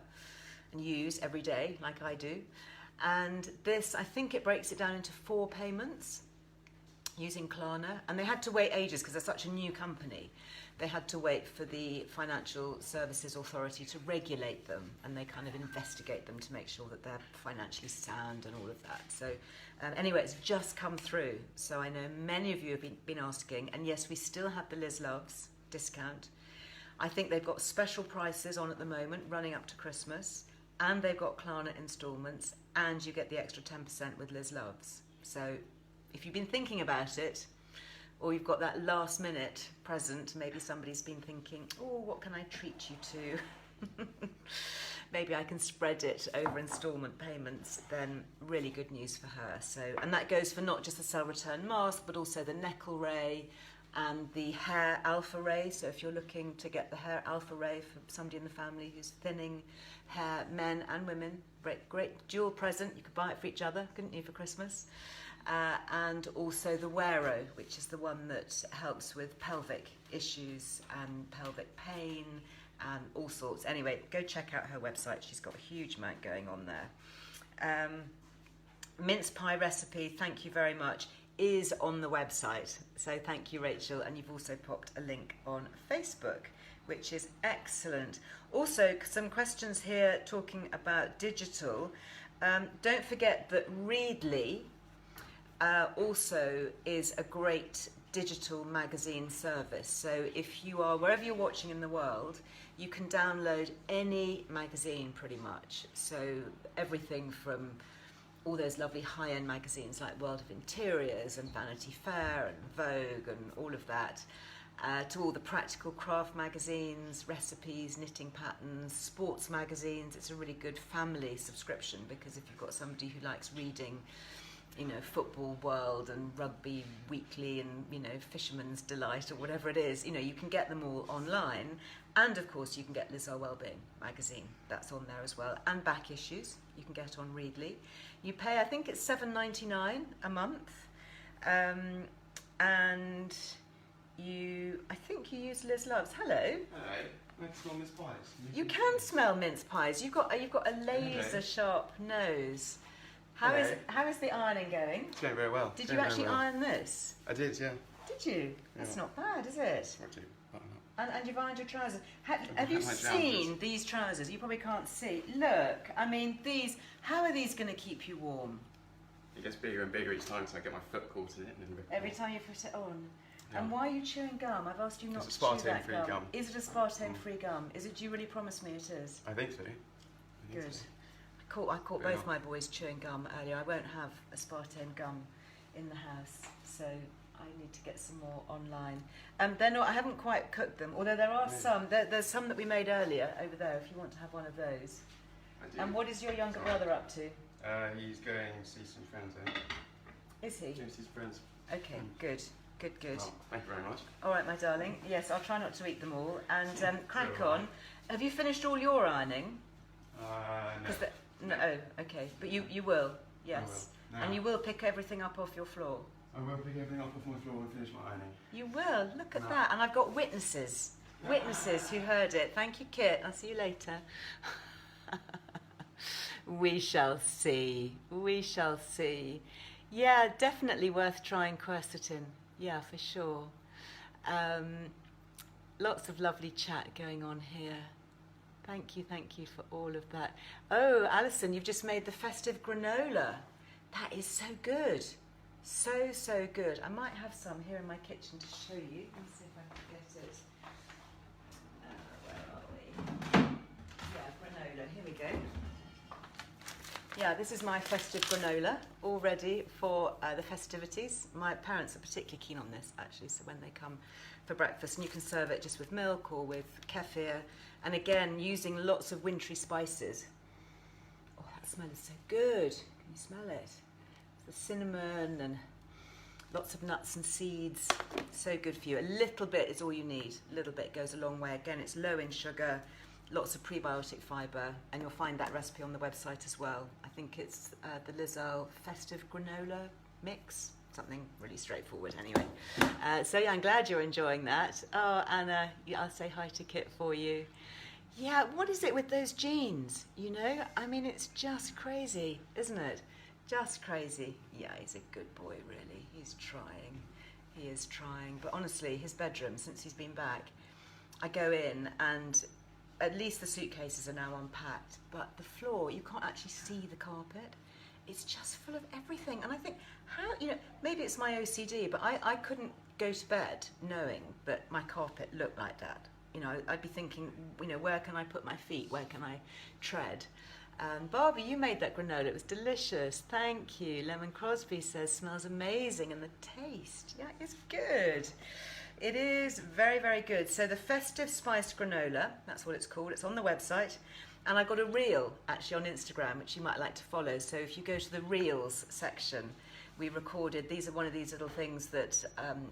and use every day, like I do. And this, I think it breaks it down into 4 payments using Klarna, and they had to wait ages because they're such a new company. They had to wait for the Financial Services Authority to regulate them, and they kind of investigate them to make sure that they're financially sound and all of that. So anyway, it's just come through. So I know many of you have been asking, and yes, we still have the Liz Loves discount. I think they've got special prices on at the moment, running up to Christmas, and they've got Klarna installments, and you get the extra 10% with Liz Loves. So if you've been thinking about it, or you've got that last minute present, maybe somebody's been thinking, oh, what can I treat you to? Maybe I can spread it over instalment payments, then really good news for her. So, and that goes for not just the cell return mask, but also the neck ray and the hair alpha ray. So if you're looking to get the hair alpha ray for somebody in the family who's thinning hair, men and women, great dual present. You could buy it for each other, couldn't you, for Christmas? And also the Wero, which is the one that helps with pelvic issues and pelvic pain and all sorts. Anyway, go check out her website. She's got a huge amount going on there. Mince pie recipe, thank you very much, is on the website. So thank you, Rachel. And you've also popped a link on Facebook, which is excellent. Also, some questions here talking about digital. Don't forget that Readly also is a great digital magazine service. So if you are, wherever you're watching in the world, you can download any magazine pretty much. So everything from all those lovely high-end magazines like World of Interiors and Vanity Fair and Vogue and all of that, to all the practical craft magazines, recipes, knitting patterns, sports magazines. It's a really good family subscription, because if you've got somebody who likes reading, Football World and Rugby Weekly and, Fisherman's Delight or whatever it is, you can get them all online. And of course you can get Earle Wellbeing Magazine, that's on there as well. And back issues you can get on Readly. You pay, I think it's $7.99 a month. And I think you use Liz Loves. Hello. Hello. I can smell mince pies. You can smell mince pies. You've got a laser sharp nose. How is the ironing going? It's going very well. Did you actually iron this? I did, yeah. Did you? That's not bad, is it? I do. And you've ironed your trousers. Have you seen these trousers? You probably can't see. Look, I mean, these. How are these going to keep you warm? It gets bigger and bigger each time, so I get my foot caught in it. And every time you put it on. Yeah. And why are you chewing gum? I've asked you not to chew that gum. Is it a aspartame-free gum? Is it? Do you really promise me it is? I think so. Good. I caught both my boys chewing gum earlier. I won't have aspartame gum in the house, so I need to get some more online. They're not. I haven't quite cooked them, although there are some. There's some that we made earlier over there. If you want to have one of those. I do. And what is your younger brother up to? He's going to see some friends. Is he? Going to see some friends. Okay, good. Well, thank you very much. All right, my darling. Yes, I'll try not to eat them all. And crack on. Have you finished all your ironing? No. No, oh, okay. But you will, yes. I will. And you will pick everything up off your floor. I will pick everything up off my floor and finish my ironing. You will. Look at that. And I've got witnesses. Witnesses who heard it. Thank you, Kit. I'll see you later. We shall see. We shall see. Yeah, definitely worth trying quercetin. Yeah, for sure. Lots of lovely chat going on here. Thank you for all of that. Oh, Alison, you've just made the festive granola. That is so good. So good. I might have some here in my kitchen to show you. Let me see if I can get it. Where are we? Yeah, granola. Here we go. Yeah, this is my festive granola, all ready for the festivities. My parents are particularly keen on this, actually, so when they come for breakfast, and you can serve it just with milk or with kefir, and again, using lots of wintry spices. Oh, that smell is so good. Can you smell it? The cinnamon and lots of nuts and seeds. So good for you. A little bit is all you need. A little bit goes a long way. Again, it's low in sugar, lots of prebiotic fibre, and you'll find that recipe on the website as well. I think it's the Earle festive granola mix. Something really straightforward anyway. So yeah, I'm glad you're enjoying that. Oh, Anna, I'll say hi to Kit for you. Yeah, what is it with those genes, you know? I mean, it's just crazy, isn't it? Just crazy. Yeah, he's a good boy, really. He's trying. He is trying. But honestly, his bedroom, since he's been back, I go in and at least the suitcases are now unpacked, but the floor, you can't actually see the carpet. It's just full of everything. And I think, how, you know, maybe it's my OCD, but I couldn't go to bed knowing that my carpet looked like that. You know, I'd be thinking, you know, where can I put my feet? Where can I tread? Barbie, you made that granola. It was delicious. Thank you. Lemon Crosby says, smells amazing. And the taste, yeah, it's good. It is very, very good. So the festive spiced granola, that's what it's called. It's on the website. And I got a reel, actually, on Instagram, which you might like to follow. So if you go to the reels section, we recorded, these are one of these little things that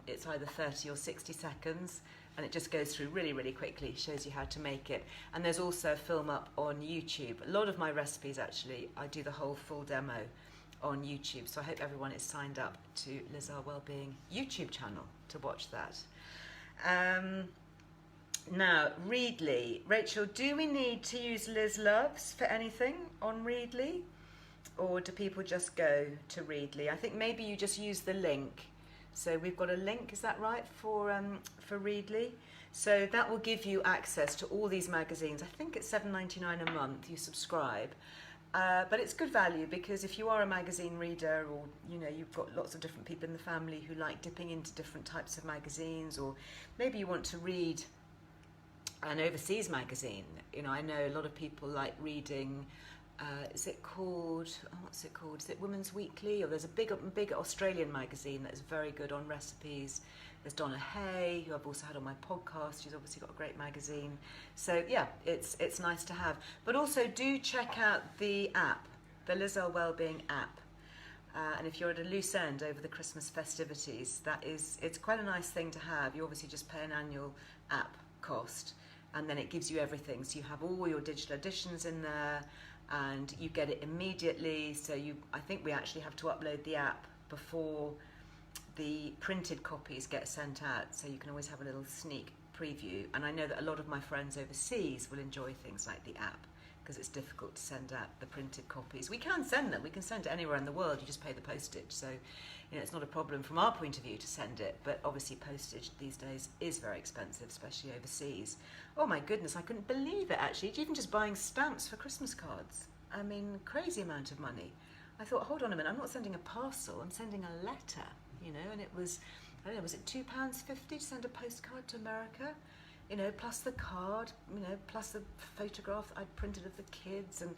it's either 30 or 60 seconds. And it just goes through really, really quickly, shows you how to make it. And there's also a film up on YouTube. A lot of my recipes, actually, I do the whole full demo on YouTube. So I hope everyone is signed up to Earle Wellbeing YouTube channel to watch that. Now, Readly. Rachel, do we need to use Liz Loves for anything on Readly? Or do people just go to Readly? I think maybe you just use the link. So we've got a link, is that right, for Readly? So that will give you access to all these magazines. I think it's $7.99 a month you subscribe. But it's good value because if you are a magazine reader, or you know, you've got lots of different people in the family who like dipping into different types of magazines, or maybe you want to read an overseas magazine. You know, I know a lot of people like reading, is it called, what's it called? Is it Women's Weekly? Or there's a big Australian magazine that is very good on recipes. There's Donna Hay, who I've also had on my podcast. She's obviously got a great magazine. So yeah, it's nice to have. But also do check out the app, the Earle Wellbeing app. And if you're at a loose end over the Christmas festivities, it's quite a nice thing to have. You obviously just pay an annual app cost, and then it gives you everything. So you have all your digital editions in there, and you get it immediately. So I think we actually have to upload the app before the printed copies get sent out, so you can always have a little sneak preview. And I know that a lot of my friends overseas will enjoy things like the app, because it's difficult to send out the printed copies. We can send them, we can send it anywhere in the world, you just pay the postage. So, you know, it's not a problem from our point of view to send it, but obviously postage these days is very expensive, especially overseas. Oh my goodness, I couldn't believe it actually, even just buying stamps for Christmas cards. I mean, crazy amount of money. I thought, hold on a minute, I'm not sending a parcel, I'm sending a letter, you know, and it was, I don't know, was it £2.50 to send a postcard to America? You know, plus the card, you know, plus the photograph that I'd printed of the kids, and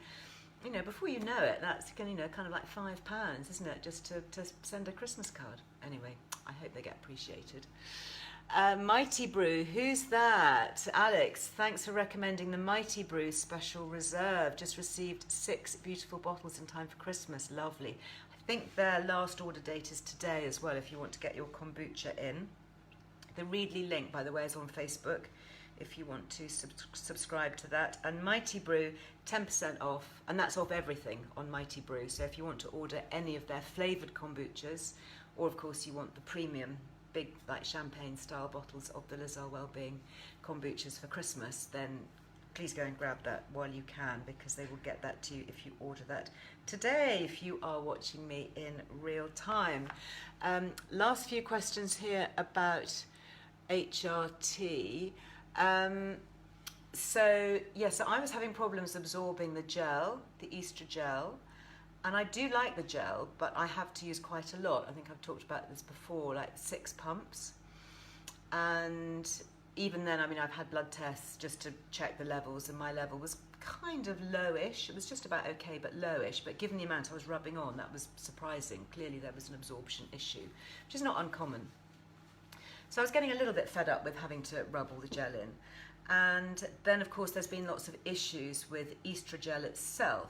you know, before you know it, that's, you know, kind of like £5, isn't it, just to send a Christmas card. Anyway, I hope they get appreciated. Mighty Brew, who's that? Alex, thanks for recommending the Mighty Brew Special Reserve. Just received 6 beautiful bottles in time for Christmas. Lovely. I think their last order date is today as well, if you want to get your kombucha in. The Readly link, by the way, is on Facebook. if you want to subscribe to that. And Mighty Brew, 10% off, and that's off everything on Mighty Brew. So if you want to order any of their flavoured kombuchas, or of course you want the premium, big like champagne style bottles of the Earle Wellbeing kombuchas for Christmas, then please go and grab that while you can, because they will get that to you if you order that today, if you are watching me in real time. Last few questions here about HRT. So I was having problems absorbing the gel, the estrogel, and I do like the gel, but I have to use quite a lot. I think I've talked about this before, like 6 pumps. And even then, I mean, I've had blood tests just to check the levels, and my level was kind of lowish. It was just about okay, but lowish. But given the amount I was rubbing on, that was surprising. Clearly there was an absorption issue, which is not uncommon. So I was getting a little bit fed up with having to rub all the gel in. And then, of course, there's been lots of issues with estrogel itself.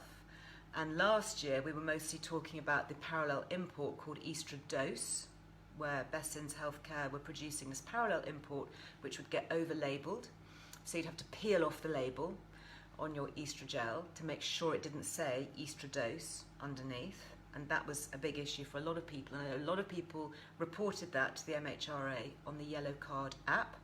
And last year, we were mostly talking about the parallel import called Estradose, where Bessin's Healthcare were producing this parallel import, which would get over-labelled. So you'd have to peel off the label on your estrogel to make sure it didn't say Estradose underneath. And that was a big issue for a lot of people. And a lot of people reported that to the MHRA on the Yellow Card app,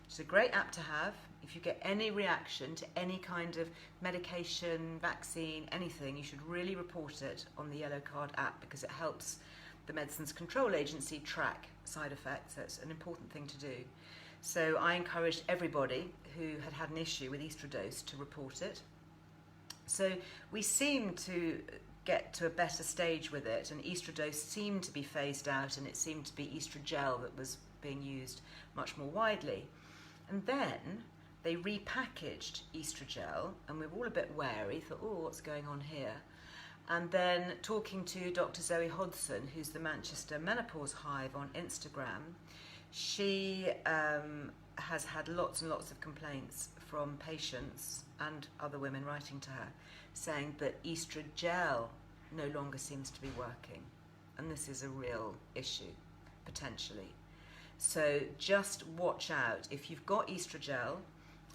which is a great app to have. If you get any reaction to any kind of medication, vaccine, anything, you should really report it on the Yellow Card app, because it helps the Medicines Control Agency track side effects. So it's an important thing to do. So I encouraged everybody who had an issue with Estradose to report it. So we seem to get to a better stage with it, and Estradose seemed to be phased out, and it seemed to be estrogel that was being used much more widely. And then they repackaged estrogel, and we were all a bit wary, thought, oh, what's going on here? And then talking to Dr. Zoe Hodson, who's the Manchester Menopause Hive on Instagram, she has had lots and lots of complaints from patients and other women writing to her, saying that estrogel no longer seems to be working. And this is a real issue, potentially. So just watch out. If you've got estrogel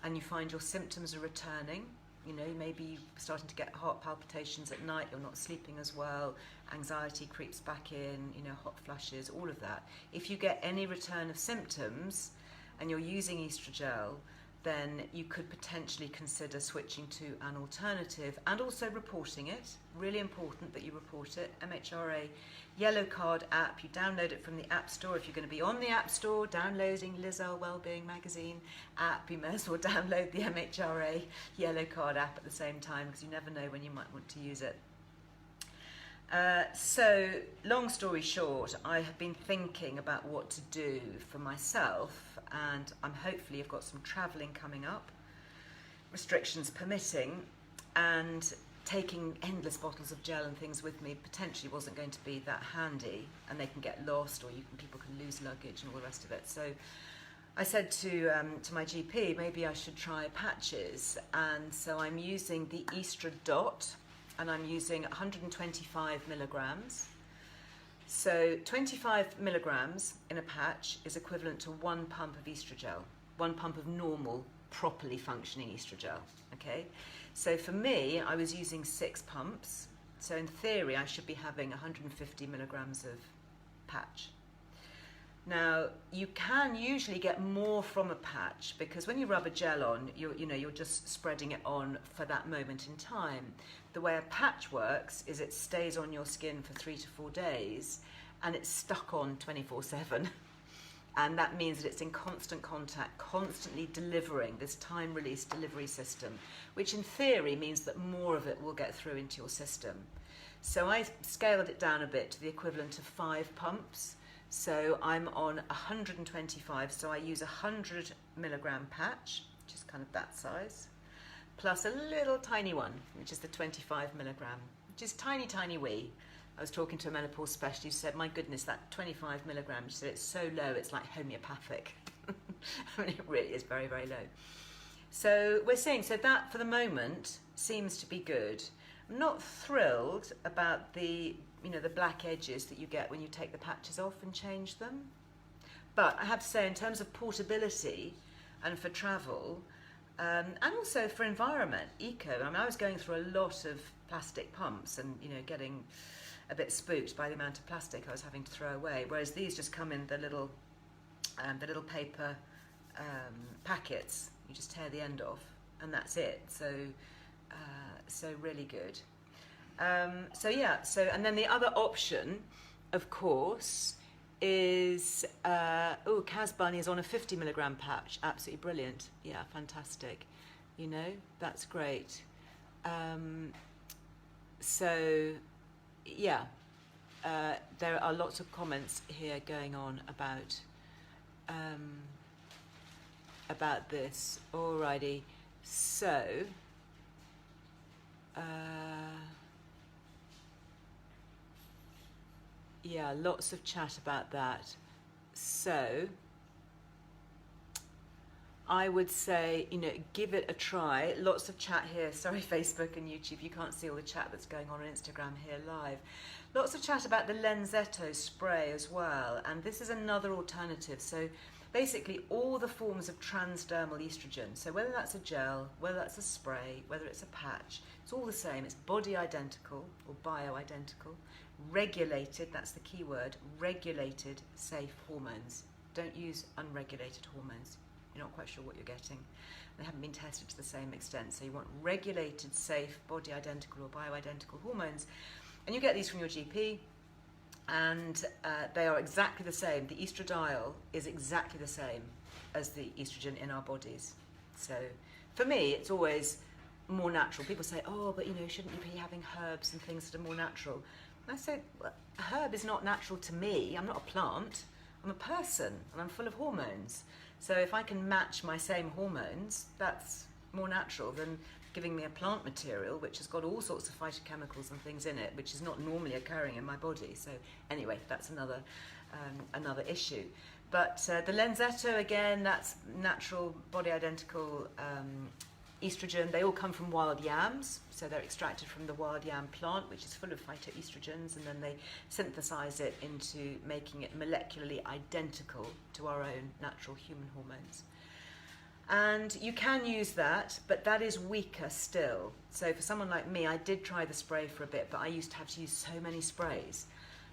and you find your symptoms are returning, you know, maybe you're starting to get heart palpitations at night, you're not sleeping as well, anxiety creeps back in, you know, hot flushes, all of that. If you get any return of symptoms and you're using estrogel, then you could potentially consider switching to an alternative and also reporting it. Really important that you report it. MHRA Yellow Card app, you download it from the App Store. If you're going to be on the App Store downloading Earle Wellbeing Magazine app, you may as well download the MHRA Yellow Card app at the same time, because you never know when you might want to use it. So, long story short, I have been thinking about what to do for myself, and hopefully I've got some travelling coming up, restrictions permitting, and taking endless bottles of gel and things with me potentially wasn't going to be that handy, and they can get lost, or people can lose luggage and all the rest of it. So I said to my GP, maybe I should try patches, and so I'm using the Estradot, and I'm using 125 milligrams. So 25 milligrams in a patch is equivalent to 1 pump of estrogel, 1 pump of normal, properly functioning estrogel, okay? So for me, I was using 6 pumps. So in theory, I should be having 150 milligrams of patch. Now, you can usually get more from a patch, because when you rub a gel on, you're just spreading it on for that moment in time. The way a patch works is it stays on your skin for 3 to 4 days, and it's stuck on 24/7. And that means that it's in constant contact, constantly delivering this time-release delivery system, which in theory means that more of it will get through into your system. So I scaled it down a bit to the equivalent of 5 pumps. So I'm on 125, so I use 100 milligram patch, which is kind of that size, plus a little tiny one, which is the 25 milligram, which is tiny, tiny wee. I was talking to a menopause specialist who said, my goodness, that 25 milligrams, she said it's so low, it's like homeopathic. I mean, it really is very, very low. So we're seeing, so that for the moment seems to be good. I'm not thrilled about the black edges that you get when you take the patches off and change them. But I have to say, in terms of portability, and for travel, and also for environment, eco. I mean, I was going through a lot of plastic pumps and, you know, getting a bit spooked by the amount of plastic I was having to throw away, whereas these just come in the little paper packets. You just tear the end off and that's it. So really good. And then the other option, of course, is Kaz Bunny is on a 50 milligram patch. Absolutely brilliant. Yeah, fantastic. You know, that's great. There are lots of comments here going on about this. Alrighty, so lots of chat about that. So I would say, you know, give it a try. Lots of chat here. Sorry, Facebook and YouTube, you can't see all the chat that's going on Instagram here live. Lots of chat about the Lenzetto spray as well, and this is another alternative. So basically all the forms of transdermal estrogen, so whether that's a gel, whether that's a spray, whether it's a patch, it's all the same. It's body identical or bio-identical, regulated, that's the key word, regulated safe hormones. Don't use unregulated hormones. You're not quite sure what you're getting. They haven't been tested to the same extent. So you want regulated, safe, body identical or bio-identical hormones. And you get these from your GP, and they are exactly the same. The estradiol is exactly the same as the estrogen in our bodies. So for me, it's always more natural. People say, oh, but you know, shouldn't you be having herbs and things that are more natural? And I say, well, a herb is not natural to me. I'm not a plant. I'm a person, and I'm full of hormones. So if I can match my same hormones, that's more natural than giving me a plant material which has got all sorts of phytochemicals and things in it, which is not normally occurring in my body. So anyway, that's another issue. But the Lenzetto, again, that's natural, body identical estrogen. They all come from wild yams, so they're extracted from the wild yam plant, which is full of phytoestrogens, and then they synthesize it into making it molecularly identical to our own natural human hormones. And you can use that, but that is weaker still. So for someone like me, I did try the spray for a bit, but I used to have to use so many sprays.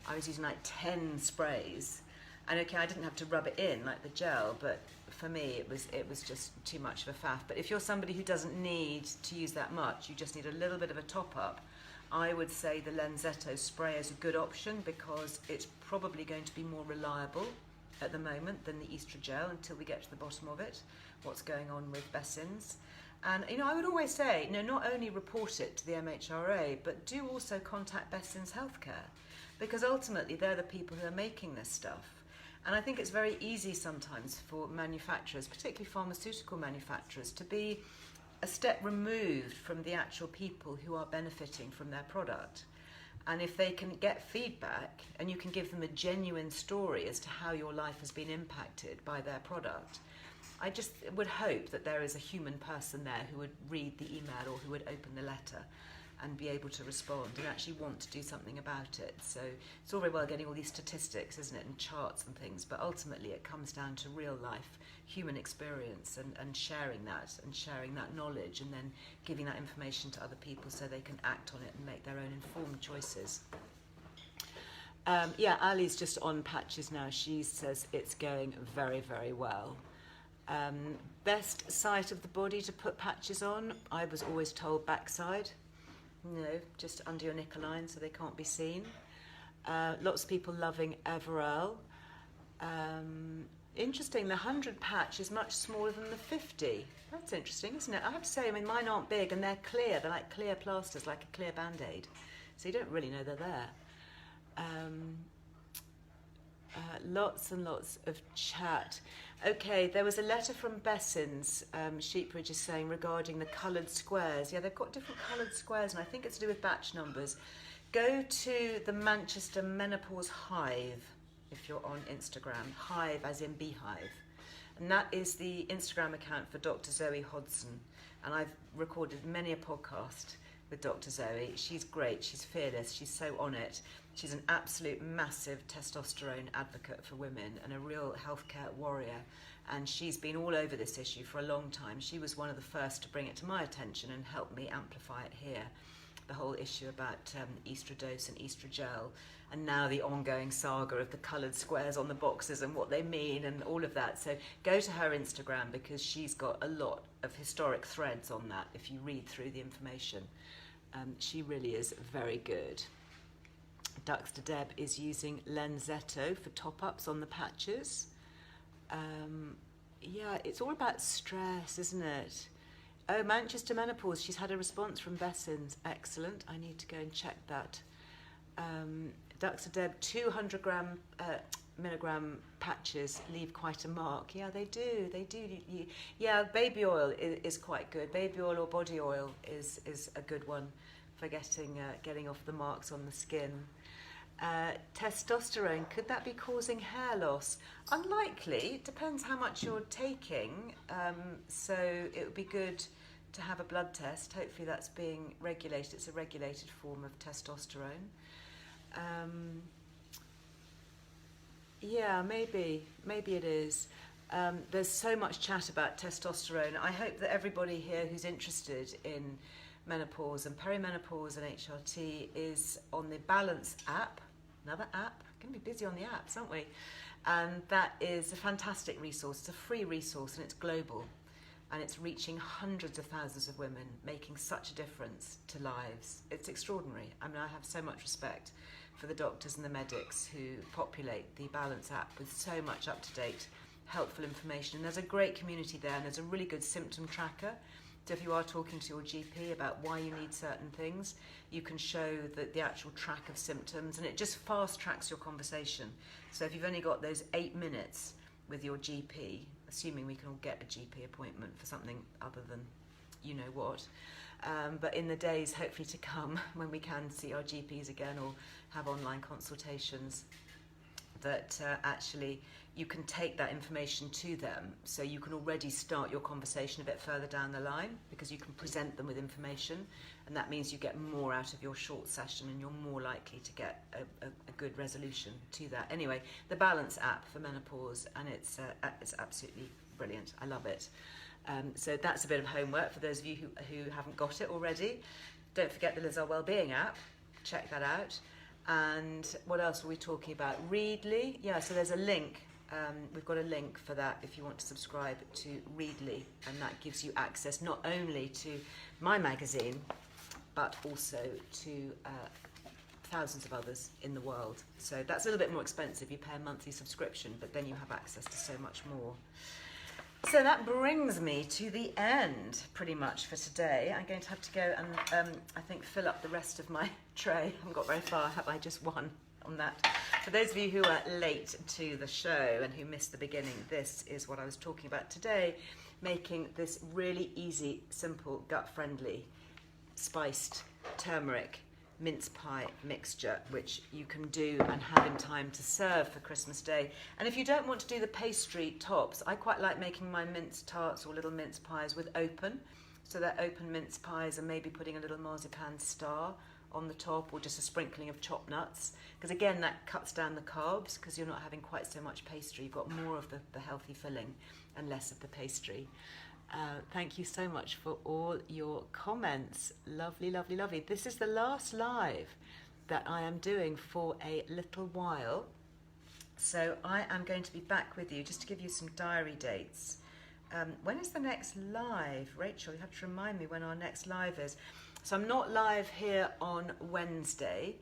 I was using like 10 sprays. And okay, I didn't have to rub it in like the gel, but for me it was just too much of a faff. But if you're somebody who doesn't need to use that much, you just need a little bit of a top up, I would say the Lenzetto spray is a good option because it's probably going to be more reliable at the moment than the estrogel until we get to the bottom of it, what's going on with Bessins. And you know, I would always say, you know, not only report it to the MHRA, but do also contact Bessins Healthcare, because ultimately they're the people who are making this stuff. And I think it's very easy sometimes for manufacturers, particularly pharmaceutical manufacturers, to be a step removed from the actual people who are benefiting from their product. And if they can get feedback and you can give them a genuine story as to how your life has been impacted by their product, I just would hope that there is a human person there who would read the email or who would open the letter and be able to respond and actually want to do something about it. So it's all very well getting all these statistics, isn't it, and charts and things, but ultimately it comes down to real life human experience and sharing that knowledge and then giving that information to other people so they can act on it and make their own informed choices. Ali's just on patches now. She says it's going very, very well. Best site of the body to put patches on, I was always told backside. No, just under your knicker so they can't be seen. Lots of people loving Earle. Interesting, the 100 patch is much smaller than the 50. That's interesting, isn't it? I have to say, I mean, mine aren't big and they're clear. They're like clear plasters, like a clear Band-Aid. So you don't really know they're there. Lots and lots of chat. Okay, there was a letter from Bessins, Sheepridge is saying, regarding the coloured squares. Yeah, they've got different coloured squares, and I think it's to do with batch numbers. Go to the Manchester Menopause Hive, if you're on Instagram. Hive as in beehive. And that is the Instagram account for Dr. Zoe Hodson. And I've recorded many a podcast with Dr. Zoe. She's great, she's fearless, she's so on it. She's an absolute massive testosterone advocate for women and a real healthcare warrior. And she's been all over this issue for a long time. She was one of the first to bring it to my attention and help me amplify it here. The whole issue about estradiol and estrogel, and now the ongoing saga of the coloured squares on the boxes and what they mean and all of that. So go to her Instagram because she's got a lot of historic threads on that if you read through the information. She really is very good. Duxter Deb is using Lenzetto for top-ups on the patches. Yeah, it's all about stress, isn't it? Oh, Manchester Menopause. She's had a response from Bessins. Excellent. I need to go and check that. Duxter Deb, 200 milligram patches leave quite a mark. Yeah, they do. They do. Yeah, baby oil is quite good. Baby oil or body oil is a good one for getting off the marks on the skin. Testosterone, could that be causing hair loss? Unlikely. It depends how much you're taking. So it would be good to have a blood test. Hopefully that's being regulated. It's a regulated form of testosterone. Yeah, maybe it is. There's so much chat about testosterone. I hope that everybody here who's interested in menopause and perimenopause and HRT is on the Balance app. Another app. We're going to be busy on the apps, aren't we? And that is a fantastic resource. It's a free resource and it's global. And it's reaching hundreds of thousands of women, making such a difference to lives. It's extraordinary. I mean, I have so much respect for the doctors and the medics who populate the Balance app with so much up-to-date, helpful information. And there's a great community there, and there's a really good symptom tracker. So if you are talking to your GP about why you need certain things, you can show the actual track of symptoms, and it just fast-tracks your conversation. So if you've only got those 8 minutes with your GP, assuming we can all get a GP appointment for something other than you know what, but in the days hopefully to come when we can see our GPs again or have online consultations, that actually you can take that information to them, so you can already start your conversation a bit further down the line because you can present them with information, and that means you get more out of your short session and you're more likely to get a good resolution to that. Anyway, the Balance app for menopause, and it's absolutely brilliant. I love it. So that's a bit of homework for those of you who haven't got it already. Don't forget the Earle Wellbeing app. Check that out. And what else were we talking about? Readly. Yeah, so there's a link. We've got a link for that if you want to subscribe to Readly, and that gives you access not only to my magazine, but also to thousands of others in the world. So that's a little bit more expensive. You pay a monthly subscription, but then you have access to so much more. So that brings me to the end, pretty much, for today. I'm going to have to go and, I think, fill up the rest of my tray. I haven't got very far, have I? Just one on that. For those of you who are late to the show and who missed the beginning, this is what I was talking about today, making this really easy, simple, gut-friendly, spiced turmeric mince pie mixture, which you can do and have in time to serve for Christmas Day. And if you don't want to do the pastry tops, I quite like making my mince tarts or little mince pies with open. So they're open mince pies, and maybe putting a little marzipan star on the top, or just a sprinkling of chopped nuts, because again that cuts down the carbs because you're not having quite so much pastry. You've got more of the healthy filling and less of the pastry. Thank you so much for all your comments. Lovely, lovely, lovely. This is the last live that I am doing for a little while. So I am going to be back with you just to give you some diary dates. When is the next live? Rachel, you have to remind me when our next live is. So I'm not live here on Wednesday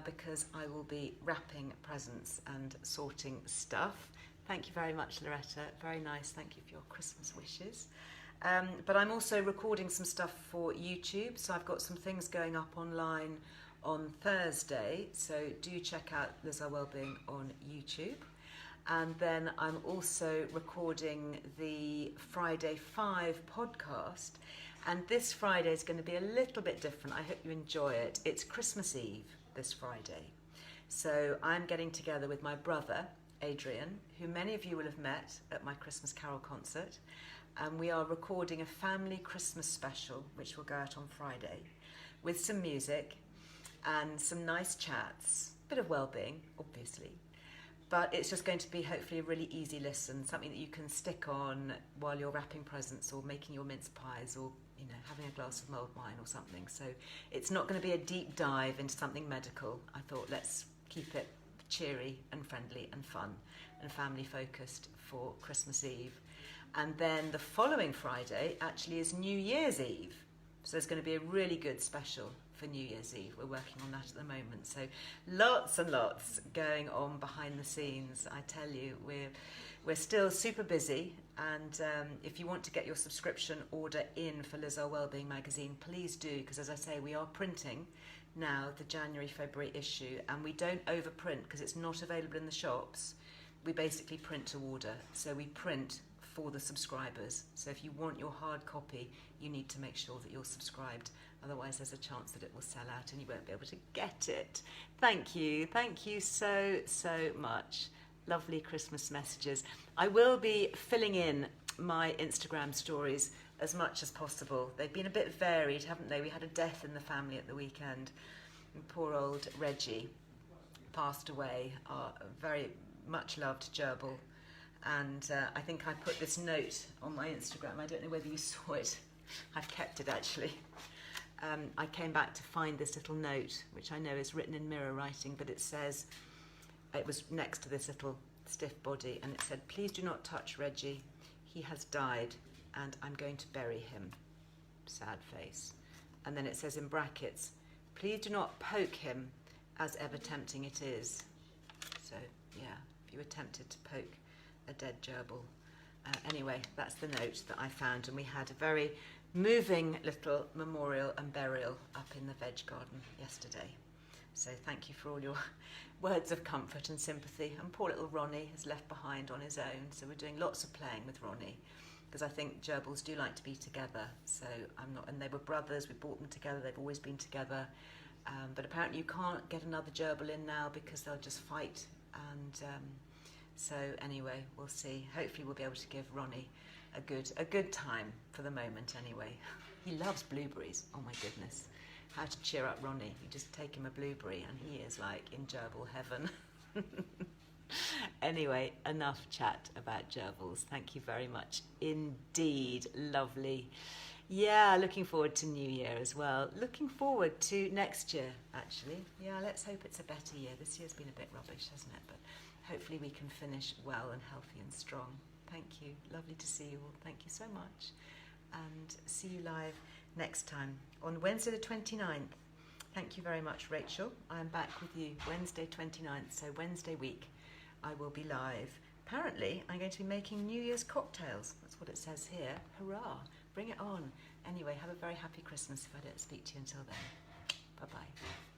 because I will be wrapping presents and sorting stuff. Thank you very much, Loretta. Very nice. Thank you for your Christmas wishes. But I'm also recording some stuff for YouTube. So I've got some things going up online on Thursday. So do check out Earle Wellbeing on YouTube. And then I'm also recording the Friday 5 podcast. And this Friday is going to be a little bit different. I hope you enjoy it. It's Christmas Eve this Friday. So I'm getting together with my brother, Adrian, who many of you will have met at my Christmas Carol concert, and we are recording a family Christmas special which will go out on Friday. with some music and some nice chats, bit of well-being, obviously. But it's just going to be hopefully a really easy listen, something that you can stick on while you're wrapping presents or making your mince pies or, you know, having a glass of mulled wine or something. So it's not going to be a deep dive into something medical. I thought let's keep it cheery and friendly and fun and family focused for Christmas Eve. And then the following Friday actually is New Year's Eve. So there's going to be a really good special for New Year's Eve. We're working on that at the moment. So lots and lots going on behind the scenes. I tell you, we're still super busy. And if you want to get your subscription order in for Earle Wellbeing Magazine, please do, because as I say, we are printing now the January-February issue, and we don't overprint because it's not available in the shops. We basically print to order. So we print for the subscribers. So if you want your hard copy, you need to make sure that you're subscribed. Otherwise, there's a chance that it will sell out and you won't be able to get it. Thank you so, so much. Lovely Christmas messages. I will be filling in my Instagram stories as much as possible. They've been a bit varied, haven't they? We had a death in the family at the weekend. And poor old Reggie passed away, our very much loved gerbil. And I think I put this note on my Instagram. I don't know whether you saw it. I've kept it actually. I came back to find this little note, which I know is written in mirror writing, but it says, it was next to this little stiff body, and it said, "Please do not touch Reggie. He has died, and I'm going to bury him." Sad face. And then it says in brackets, "Please do not poke him, as ever tempting it is." So, yeah, if you were tempted to poke a dead gerbil. Anyway, that's the note that I found, and we had a very moving little memorial and burial up in the veg garden yesterday. So thank you for all your words of comfort and sympathy. And poor little Ronnie is left behind on his own, so we're doing lots of playing with Ronnie, because I think gerbils do like to be together. So and they were brothers, we bought them together, they've always been together. But apparently you can't get another gerbil in now because they'll just fight. And so anyway, we'll see. Hopefully we'll be able to give Ronnie a good time for the moment anyway. He loves blueberries. Oh my goodness. How to cheer up Ronnie. You just take him a blueberry and he is like in gerbil heaven. Anyway, enough chat about gerbils. Thank you very much indeed. Lovely. Yeah, looking forward to New Year as well. Looking forward to next year, actually. Yeah, let's hope it's a better year. This year's been a bit rubbish, hasn't it? But hopefully we can finish well and healthy and strong. Thank you. Lovely to see you all. Thank you so much. And see you live next time on Wednesday the 29th. Thank you very much, Rachel. I'm back with you Wednesday 29th, so Wednesday week I will be live. Apparently, I'm going to be making New Year's cocktails. That's what it says here. Hurrah. Bring it on. Anyway, have a very happy Christmas if I don't speak to you until then. Bye-bye.